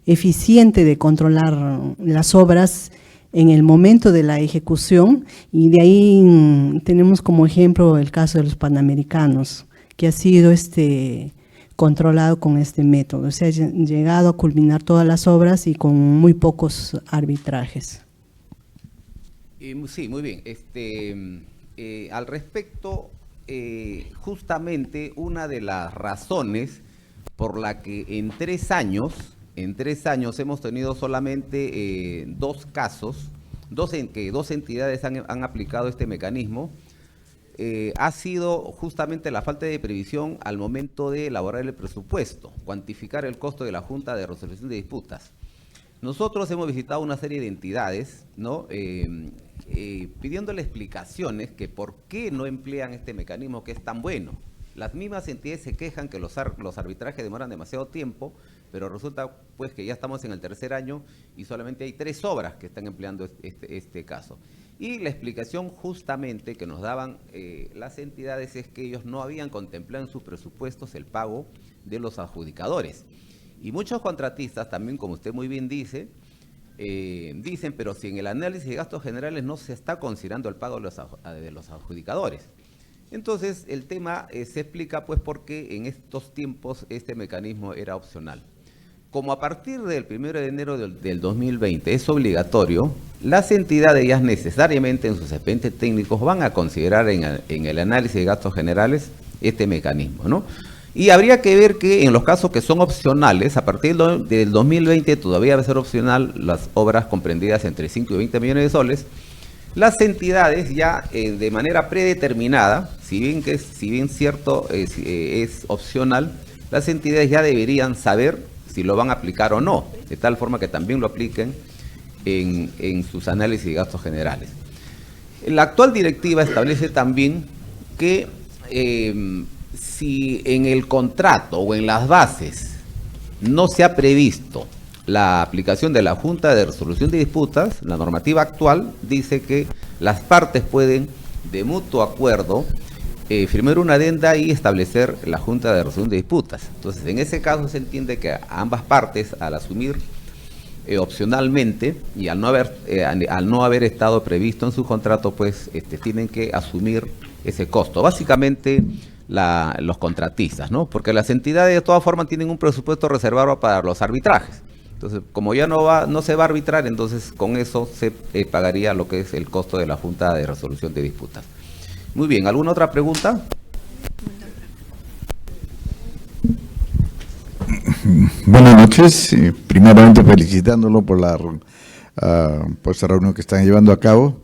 M: eficiente de controlar las obras en el momento de la ejecución, y de ahí tenemos como ejemplo el caso de los Panamericanos, que ha sido controlado con este método, se ha llegado a culminar todas las obras y con muy pocos arbitrajes.
B: Sí, muy bien. Al respecto, justamente una de las razones por la que en 3 años hemos tenido solamente 2 casos, en que 2 entidades han aplicado este mecanismo, ha sido justamente la falta de previsión al momento de elaborar el presupuesto, cuantificar el costo de la Junta de Resolución de Disputas. Nosotros hemos visitado una serie de entidades, ¿no? Pidiéndole explicaciones que por qué no emplean este mecanismo que es tan bueno. Las mismas entidades se quejan que los arbitrajes demoran demasiado tiempo, pero resulta pues que ya estamos en el 3er año y solamente hay 3 obras que están empleando este caso. Y la explicación justamente que nos daban las entidades es que ellos no habían contemplado en sus presupuestos el pago de los adjudicadores. Y muchos contratistas también, como usted muy bien dice, dicen, pero si en el análisis de gastos generales no se está considerando el pago de los adjudicadores. Entonces, el tema se explica pues porque en estos tiempos este mecanismo era opcional. Como a partir del 1 de enero del 2020 es obligatorio, las entidades ya necesariamente en sus expedientes técnicos van a considerar en el análisis de gastos generales este mecanismo, ¿no? Y habría que ver que en los casos que son opcionales, a partir del 2020 todavía va a ser opcional las obras comprendidas entre 5 y 20 millones de soles. Las entidades ya de manera predeterminada, si bien cierto es opcional, las entidades ya deberían saber si lo van a aplicar o no, de tal forma que también lo apliquen en sus análisis de gastos generales. La actual directiva establece también que si en el contrato o en las bases no se ha previsto la aplicación de la Junta de Resolución de Disputas, la normativa actual dice que las partes pueden, de mutuo acuerdo, firmar una adenda y establecer la Junta de Resolución de Disputas. Entonces, en ese caso se entiende que ambas partes, al asumir opcionalmente y al no haber estado previsto en su contrato, pues tienen que asumir ese costo. Básicamente, los contratistas, ¿no? Porque las entidades de todas formas tienen un presupuesto reservado para los arbitrajes. Entonces, como ya no se va a arbitrar, entonces con eso se pagaría lo que es el costo de la Junta de Resolución de Disputas. Muy bien, ¿alguna otra pregunta?
N: Buenas noches. Primeramente felicitándolo por esta reunión que están llevando a cabo.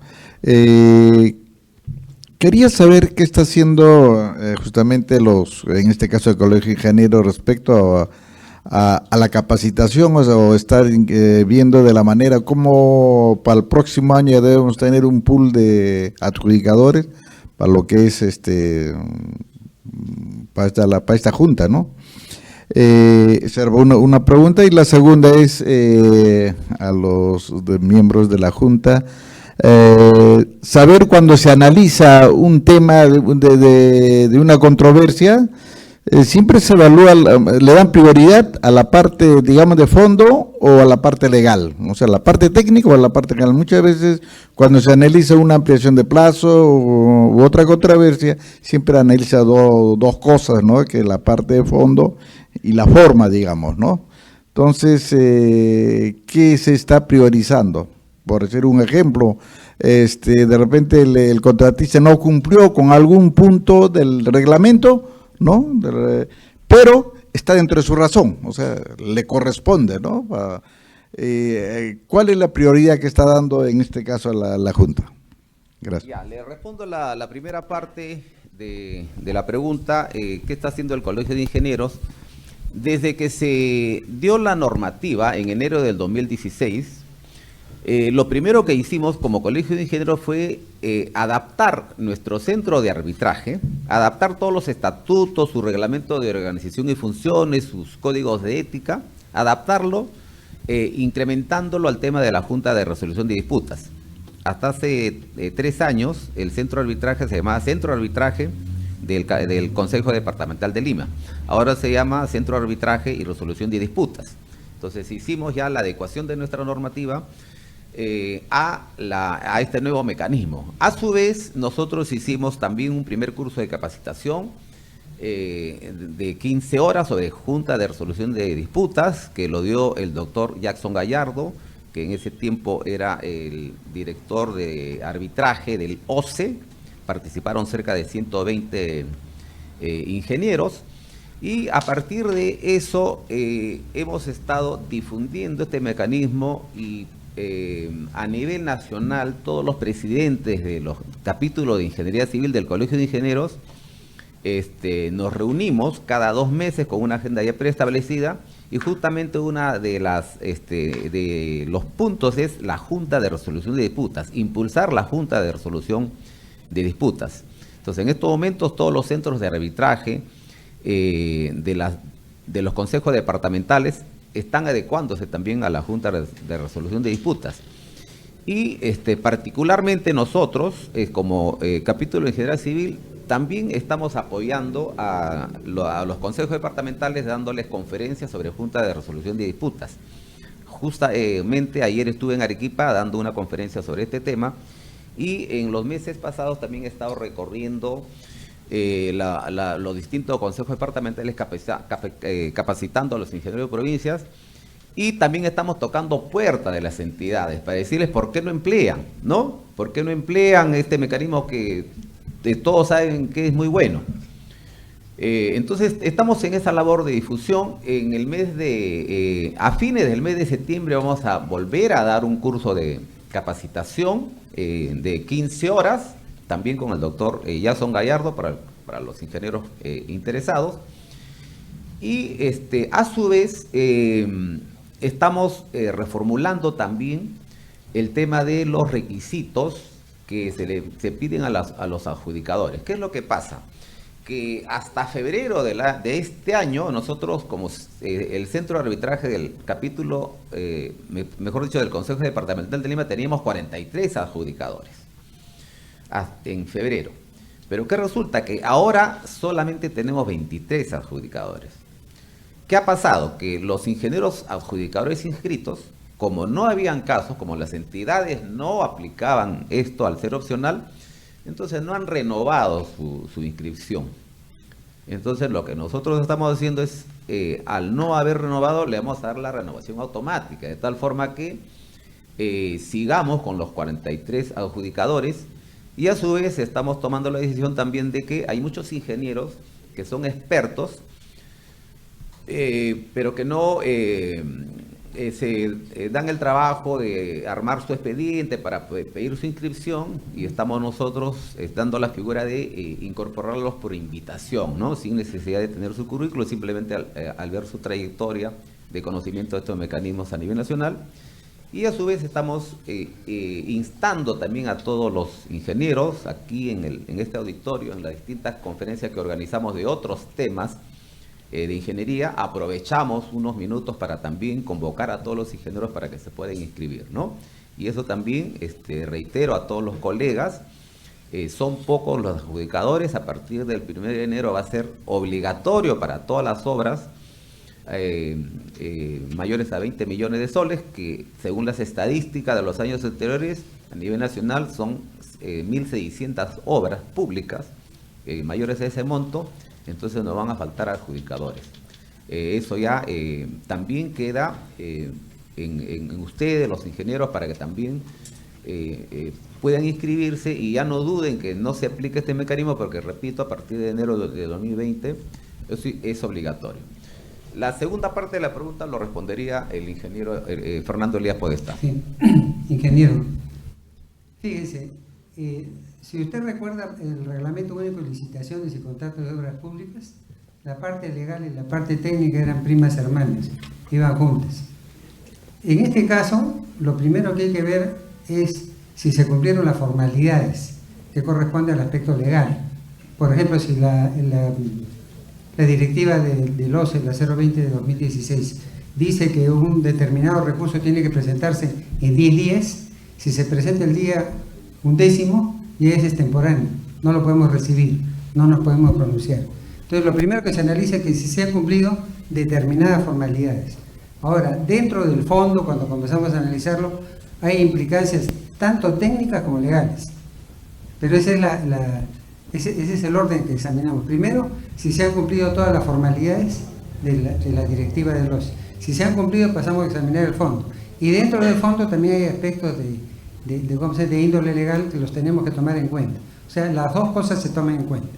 N: Quería saber qué está haciendo justamente en este caso el Colegio de Ingenieros respecto a la capacitación, o estar viendo de la manera como para el próximo año ya debemos tener un pool de adjudicadores para lo que es para esta junta, ¿no? Esa era una pregunta, y la segunda es a los miembros de la junta, saber cuando se analiza un tema de una controversia, siempre se evalúa, le dan prioridad a la parte, digamos, de fondo o a la parte legal, o sea, la parte técnica o a la parte legal. Muchas veces cuando se analiza una ampliación de plazo u otra controversia, siempre analiza dos cosas, ¿no? Que la parte de fondo y la forma, digamos, ¿no? Entonces, ¿qué se está priorizando? Por decir un ejemplo, de repente el contratista no cumplió con algún punto del reglamento, ¿no? Pero está dentro de su razón, o sea, le corresponde, ¿no? ¿Cuál es la prioridad que está dando en este caso a la Junta? Gracias.
B: Ya, le respondo la primera parte de la pregunta, ¿qué está haciendo el Colegio de Ingenieros? Desde que se dio la normativa en enero del 2016, lo primero que hicimos como Colegio de Ingenieros fue adaptar nuestro centro de arbitraje, adaptar todos los estatutos, su reglamento de organización y funciones, sus códigos de ética, adaptarlo, incrementándolo al tema de la Junta de Resolución de Disputas. Hasta hace 3 años el centro de arbitraje se llamaba Centro de Arbitraje del Consejo Departamental de Lima. Ahora se llama Centro de Arbitraje y Resolución de Disputas. Entonces hicimos ya la adecuación de nuestra normativa a este nuevo mecanismo. A su vez, nosotros hicimos también un primer curso de capacitación de 15 horas sobre Junta de Resolución de Disputas, que lo dio el doctor Jackson Gallardo, que en ese tiempo era el director de arbitraje del OCE, participaron cerca de 120 ingenieros, y a partir de eso hemos estado difundiendo este mecanismo y a nivel nacional todos los presidentes de los capítulos de Ingeniería Civil del Colegio de Ingenieros nos reunimos cada 2 meses con una agenda ya preestablecida, y justamente una de los puntos es la Junta de Resolución de Disputas, impulsar la Junta de Resolución de Disputas. Entonces, en estos momentos todos los centros de arbitraje de los consejos departamentales están adecuándose también a la Junta de Resolución de Disputas. Y particularmente nosotros, como capítulo de Ingeniería Civil, también estamos apoyando a los consejos departamentales, dándoles conferencias sobre Junta de Resolución de Disputas. Justamente ayer estuve en Arequipa dando una conferencia sobre este tema, y en los meses pasados también he estado recorriendo los distintos consejos departamentales capacitando a los ingenieros de provincias, y también estamos tocando puertas de las entidades para decirles por qué no emplean, ¿no? ¿Por qué no emplean este mecanismo que todos saben que es muy bueno? Entonces estamos en esa labor de difusión. En el mes a fines del mes de septiembre vamos a volver a dar un curso de capacitación de 15 horas, también con el doctor Jason Gallardo para los ingenieros interesados. Y a su vez estamos reformulando también el tema de los requisitos que se piden a los adjudicadores. ¿Qué es lo que pasa? Que hasta febrero de este año, nosotros como el centro de arbitraje del capítulo, mejor dicho, del Consejo Departamental de Lima, teníamos 43 adjudicadores en febrero. Pero ¿qué resulta? Que ahora solamente tenemos 23 adjudicadores. ¿Qué ha pasado? Que los ingenieros adjudicadores inscritos, como no habían casos, como las entidades no aplicaban esto al ser opcional, entonces no han renovado su inscripción. Entonces lo que nosotros estamos haciendo es, al no haber renovado, le vamos a dar la renovación automática, de tal forma que sigamos con los 43 adjudicadores, y a su vez estamos tomando la decisión también de que hay muchos ingenieros que son expertos, pero que no se dan el trabajo de armar su expediente para pedir su inscripción, y estamos nosotros dando la figura de incorporarlos por invitación, ¿no? Sin necesidad de tener su currículo, simplemente al ver su trayectoria de conocimiento de estos mecanismos a nivel nacional. Y a su vez estamos instando también a todos los ingenieros aquí en este auditorio, en las distintas conferencias que organizamos de otros temas de ingeniería, aprovechamos unos minutos para también convocar a todos los ingenieros para que se puedan inscribir, ¿no? Y eso también, reitero a todos los colegas, son pocos los adjudicadores. A partir del 1 de enero va a ser obligatorio para todas las obras mayores a 20 millones de soles, que según las estadísticas de los años anteriores, a nivel nacional son 1.600 obras públicas mayores a ese monto. Entonces nos van a faltar adjudicadores. Eso ya también queda en ustedes, los ingenieros, para que también puedan inscribirse y ya no duden que no se aplique este mecanismo, porque, repito, a partir de enero de 2020 es obligatorio. La segunda parte de la pregunta lo respondería el ingeniero Fernando Elías Podestá.
C: Sí. Ingeniero, fíjese, si usted recuerda el Reglamento Único de Licitaciones y Contratos de Obras Públicas, la parte legal y la parte técnica eran primas hermanas, iban juntas. En este caso, lo primero que hay que ver es si se cumplieron las formalidades que corresponden al aspecto legal. Por ejemplo, si la directiva del OCE, la 020 de 2016, dice que un determinado recurso tiene que presentarse en 10 días, si se presenta el día 1/10, y ese es temporáneo, no lo podemos recibir, no nos podemos pronunciar. Entonces, lo primero que se analiza es que si se han cumplido determinadas formalidades. Ahora, dentro del fondo, cuando comenzamos a analizarlo, hay implicancias tanto técnicas como legales. Pero ese es el orden que examinamos. Primero, si se han cumplido todas las formalidades de la directiva del OCE. Si se han cumplido, pasamos a examinar el fondo. Y dentro del fondo también hay aspectos de índole legal que los tenemos que tomar en cuenta. O sea, las dos cosas se toman en cuenta.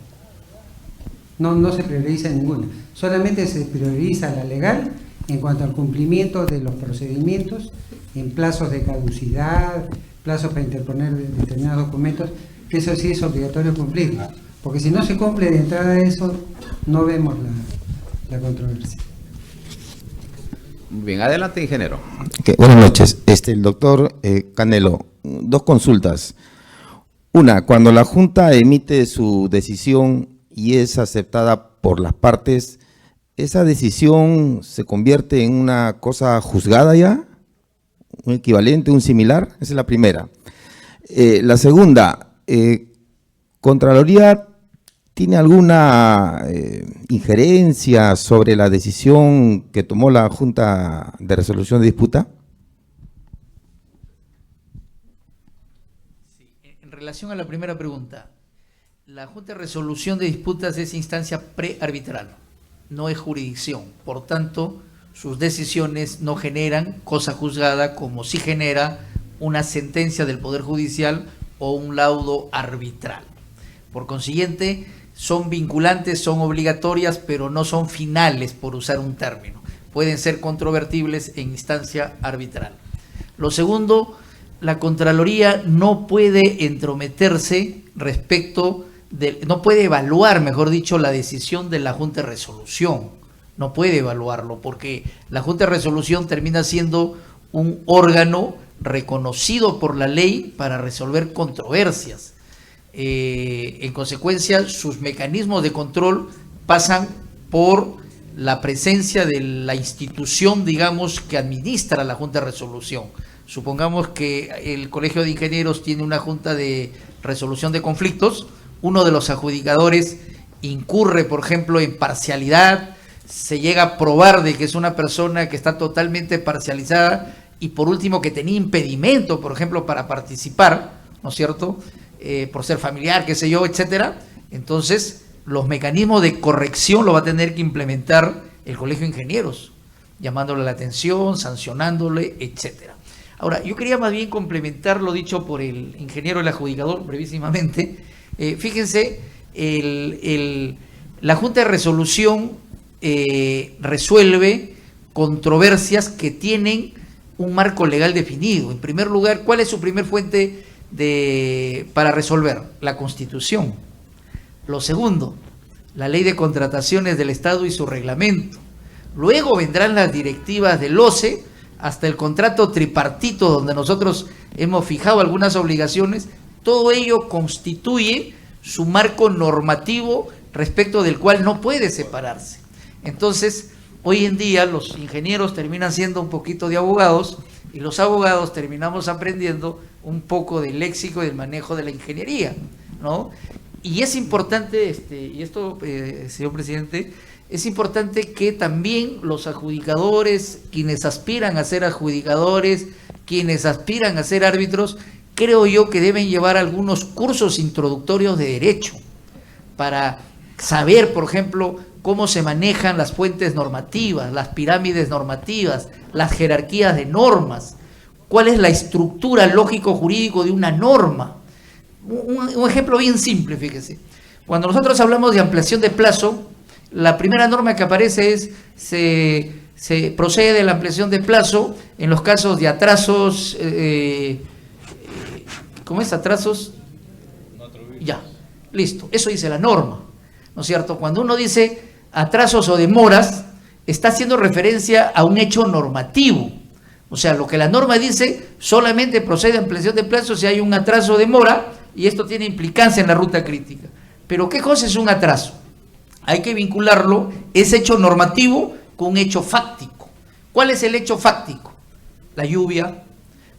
C: No se prioriza ninguna. Solamente se prioriza la legal en cuanto al cumplimiento de los procedimientos en plazos de caducidad, plazos para interponer determinados documentos, que eso sí es obligatorio cumplir. Porque si no se cumple de entrada eso, no vemos la controversia.
B: Bien, adelante, ingeniero.
H: Buenas noches. El doctor Canelo, dos consultas. Una, cuando la Junta emite su decisión y es aceptada por las partes, ¿esa decisión se convierte en una cosa juzgada ya? ¿Un equivalente, un similar? Esa es la primera. La segunda, ¿Contraloría tiene alguna injerencia sobre la decisión que tomó la Junta de Resolución de Disputa?
A: Sí, en relación a la primera pregunta, la Junta de Resolución de Disputas es instancia prearbitral, no es jurisdicción. Por tanto, sus decisiones no generan cosa juzgada como si genera una sentencia del Poder Judicial o un laudo arbitral. Por consiguiente, son vinculantes, son obligatorias, pero no son finales, por usar un término. Pueden ser controvertibles en instancia arbitral. Lo segundo, la Contraloría no puede entrometerse no puede evaluar, mejor dicho, la decisión de la Junta de Resolución. No puede evaluarlo, porque la Junta de Resolución termina siendo un órgano reconocido por la ley para resolver controversias. En consecuencia, sus mecanismos de control pasan por la presencia de la institución, digamos, que administra la Junta de Resolución. Supongamos que el Colegio de Ingenieros tiene una Junta de Resolución de Conflictos, uno de los adjudicadores incurre, por ejemplo, en parcialidad, se llega a probar de que es una persona que está totalmente parcializada y, por último, que tenía impedimento, por ejemplo, para participar, ¿no es cierto?, por ser familiar, qué sé yo, etcétera. Entonces, los mecanismos de corrección lo va a tener que implementar el Colegio de Ingenieros, llamándole la atención, sancionándole, etcétera. Ahora, yo quería más bien complementar lo dicho por el ingeniero, el adjudicador, brevísimamente. Fíjense, la Junta de Resolución resuelve controversias que tienen un marco legal definido. En primer lugar, ¿cuál es su primer fuente para resolver? La Constitución. Lo segundo, la Ley de Contrataciones del Estado y su reglamento. Luego vendrán las directivas del OCE hasta el contrato tripartito, donde nosotros hemos fijado algunas obligaciones. Todo ello constituye su marco normativo respecto del cual no puede separarse. Entonces, hoy en día los ingenieros terminan siendo un poquito de abogados y los abogados terminamos aprendiendo un poco del léxico y del manejo de la ingeniería, ¿no? Y es importante, y esto, señor presidente, es importante que también los adjudicadores, quienes aspiran a ser adjudicadores, quienes aspiran a ser árbitros, creo yo que deben llevar algunos cursos introductorios de derecho para saber, por ejemplo, cómo se manejan las fuentes normativas, las pirámides normativas, las jerarquías de normas, cuál es la estructura lógico-jurídico de una norma. Un ejemplo bien simple, fíjese. Cuando nosotros hablamos de ampliación de plazo, la primera norma que aparece es se procede a la ampliación de plazo en los casos de atrasos, ¿cómo es? Atrasos. Ya, listo, eso dice la norma, ¿no es cierto? Cuando uno dice atrasos o demoras, está haciendo referencia a un hecho normativo. O sea, lo que la norma dice, solamente procede a ampliación de plazo si hay un atraso o demora, y esto tiene implicancia en la ruta crítica. Pero ¿qué cosa es un atraso? Hay que vincularlo, ese hecho normativo, con un hecho fáctico. ¿Cuál es el hecho fáctico? La lluvia.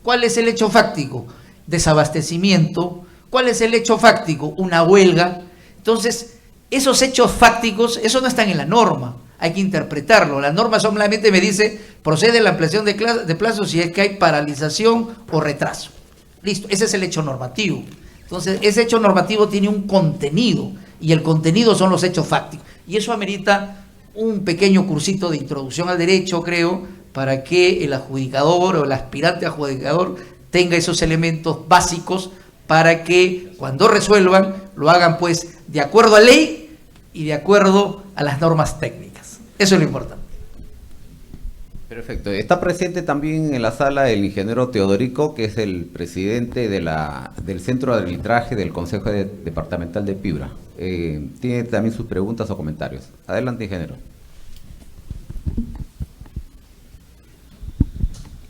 A: ¿Cuál es el hecho fáctico? Desabastecimiento. ¿Cuál es el hecho fáctico? Una huelga. Entonces, esos hechos fácticos, eso no están en la norma, hay que interpretarlo. La norma solamente me dice, procede la ampliación de plazo si es que hay paralización o retraso. Listo, ese es el hecho normativo. Entonces, ese hecho normativo tiene un contenido, y el contenido son los hechos fácticos. Y eso amerita un pequeño cursito de introducción al derecho, creo, para que el adjudicador o el aspirante adjudicador tenga esos elementos básicos para que cuando resuelvan lo hagan pues de acuerdo a ley y de acuerdo a las normas técnicas. Eso es lo importante.
B: Perfecto. Está presente también en la sala el ingeniero Teodorico, que es el presidente del Centro de Arbitraje del Consejo Departamental de Piura. Tiene también sus preguntas o comentarios. Adelante, ingeniero.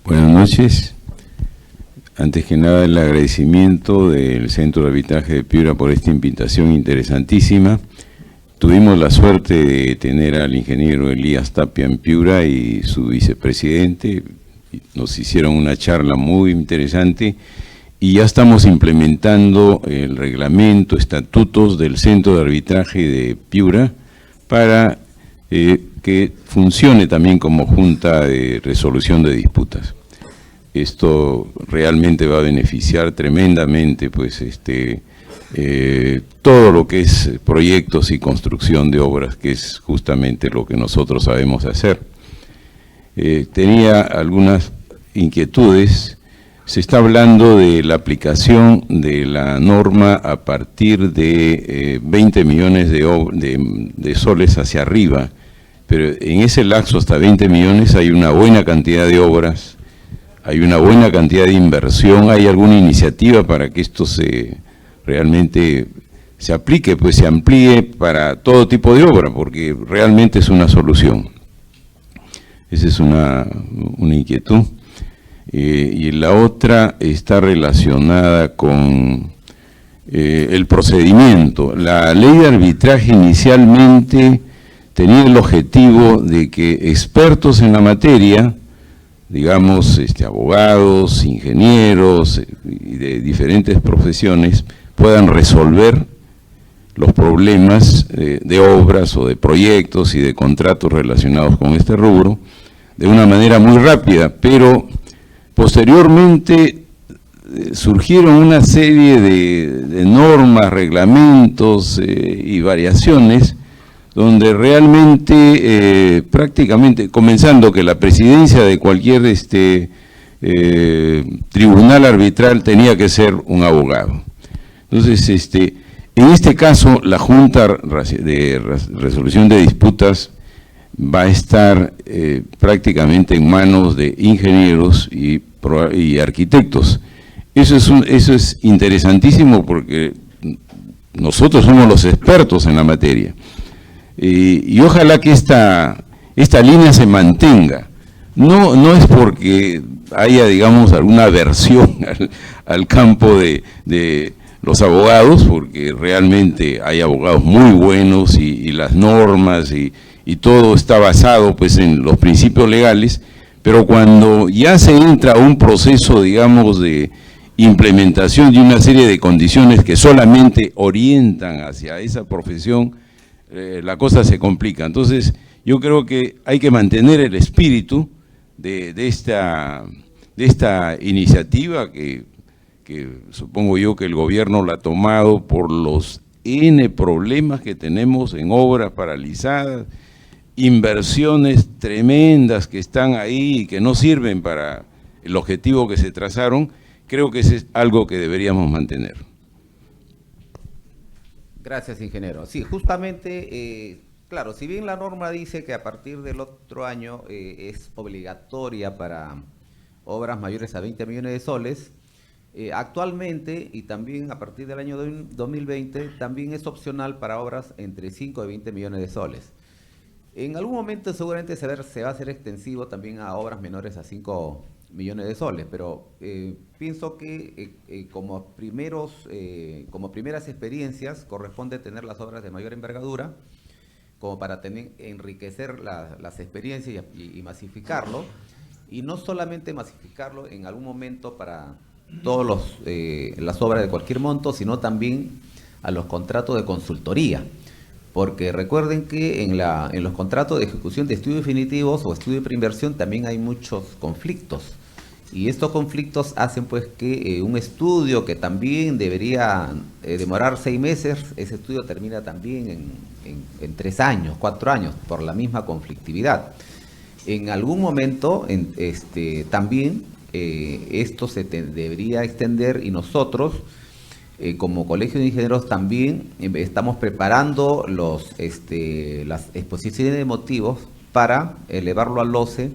O: Buenas noches. Antes que nada, el agradecimiento del Centro de Arbitraje de Piura por esta invitación interesantísima. Tuvimos la suerte de tener al ingeniero Elías Tapia en Piura y su vicepresidente. Nos hicieron una charla muy interesante y ya estamos implementando el reglamento, estatutos del Centro de Arbitraje de Piura para que funcione también como Junta de Resolución de Disputas. Esto realmente va a beneficiar tremendamente pues todo lo que es proyectos y construcción de obras, que es justamente lo que nosotros sabemos hacer. Tenía algunas inquietudes. Se está hablando de la aplicación de la norma a partir de 20 millones de soles hacia arriba, pero en ese lapso hasta 20 millones hay una buena cantidad de obras, hay una buena cantidad de inversión. ¿Hay alguna iniciativa para que esto realmente se aplique, pues se amplíe para todo tipo de obra, porque realmente es una solución? Esa es una inquietud. Y la otra está relacionada con el procedimiento. La ley de arbitraje inicialmente tenía el objetivo de que expertos en la materia, digamos, abogados, ingenieros y de diferentes profesiones, puedan resolver los problemas de obras o de proyectos y de contratos relacionados con este rubro de una manera muy rápida, pero posteriormente surgieron una serie de normas, reglamentos y variaciones donde realmente prácticamente, comenzando que la presidencia de cualquier tribunal arbitral tenía que ser un abogado. Entonces, en este caso, la Junta de Resolución de Disputas va a estar prácticamente en manos de ingenieros y arquitectos. Eso es interesantísimo porque nosotros somos los expertos en la materia. Y ojalá que esta línea se mantenga. No es porque haya, digamos, alguna aversión al campo de los abogados, porque realmente hay abogados muy buenos y las normas y todo está basado pues en los principios legales, pero cuando ya se entra a un proceso, digamos, de implementación de una serie de condiciones que solamente orientan hacia esa profesión, la cosa se complica. Entonces, yo creo que hay que mantener el espíritu de esta iniciativa que supongo yo que el gobierno la ha tomado por los N problemas que tenemos en obras paralizadas, inversiones tremendas que están ahí y que no sirven para el objetivo que se trazaron. Creo que ese es algo que deberíamos mantener.
B: Gracias, ingeniero. Sí, justamente, claro, si bien la norma dice que a partir del otro año es obligatoria para obras mayores a 20 millones de soles, actualmente y también a partir del año 2020 también es opcional para obras entre 5 y 20 millones de soles. En algún momento seguramente se va a hacer extensivo también a obras menores a 5 millones de soles, pero pienso que como primeras experiencias corresponde tener las obras de mayor envergadura como para enriquecer las experiencias y masificarlo, y no solamente masificarlo en algún momento para todas las obras de cualquier monto, sino también a los contratos de consultoría, porque recuerden que en los contratos de ejecución de estudios definitivos o estudio de preinversión también hay muchos conflictos, y estos conflictos hacen pues que un estudio que también debería demorar 6 meses, ese estudio termina también en 3 años, 4 años, por la misma conflictividad. En algún momento también esto se debería extender y nosotros como Colegio de Ingenieros también estamos preparando las exposiciones de motivos para elevarlo al LOCE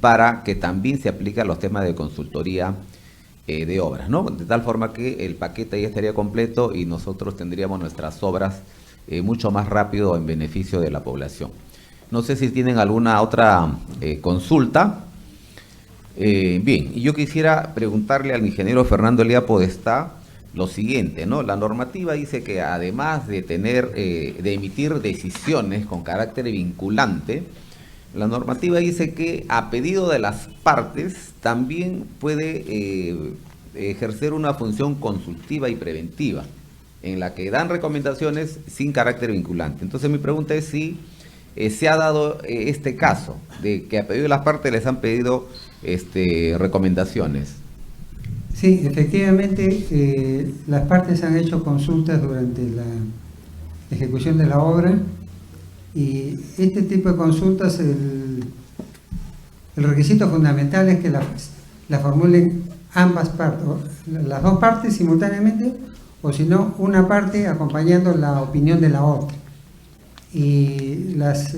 B: para que también se aplique a los temas de consultoría de obras, ¿no? De tal forma que el paquete ya estaría completo y nosotros tendríamos nuestras obras mucho más rápido en beneficio de la población. No sé si tienen alguna otra consulta. Bien, y yo quisiera preguntarle al ingeniero Fernando Elías Podestá lo siguiente, ¿no? La normativa dice que además de de emitir decisiones con carácter vinculante, la normativa dice que a pedido de las partes también puede ejercer una función consultiva y preventiva, en la que dan recomendaciones sin carácter vinculante. Entonces mi pregunta es si se ha dado este caso, de que a pedido de las partes les han pedido recomendaciones.
C: Sí, efectivamente, las partes han hecho consultas durante la ejecución de la obra y este tipo de consultas, el requisito fundamental es que la formulen ambas partes, las dos partes simultáneamente, o si no, una parte acompañando la opinión de la otra. Y las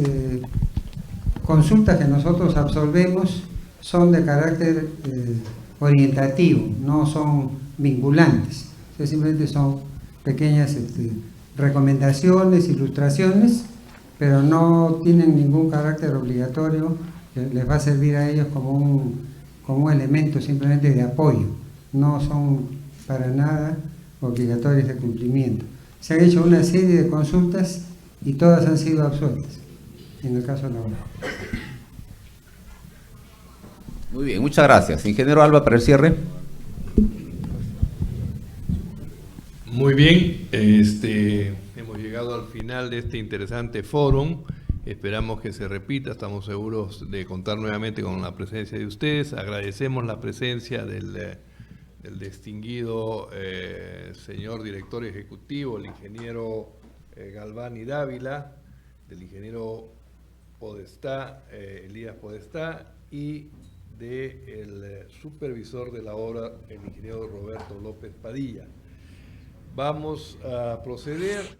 C: consultas que nosotros absolvemos son de carácter orientativo, no son vinculantes, o sea, simplemente son pequeñas recomendaciones, ilustraciones, pero no tienen ningún carácter obligatorio que les va a servir a ellos como un elemento simplemente de apoyo, no son para nada obligatorios de cumplimiento. Se han hecho una serie de consultas y todas han sido absueltas, en el caso de la obra.
B: Muy bien, muchas gracias. Ingeniero Alba, para el cierre.
P: Muy bien, hemos llegado al final de este interesante fórum. Esperamos que se repita, estamos seguros de contar nuevamente con la presencia de ustedes. Agradecemos la presencia del distinguido señor director ejecutivo, el ingeniero Galvani Dávila, del ingeniero Podestá, Elías Podestá, y del supervisor de la obra, el ingeniero Roberto López Padilla. Vamos a proceder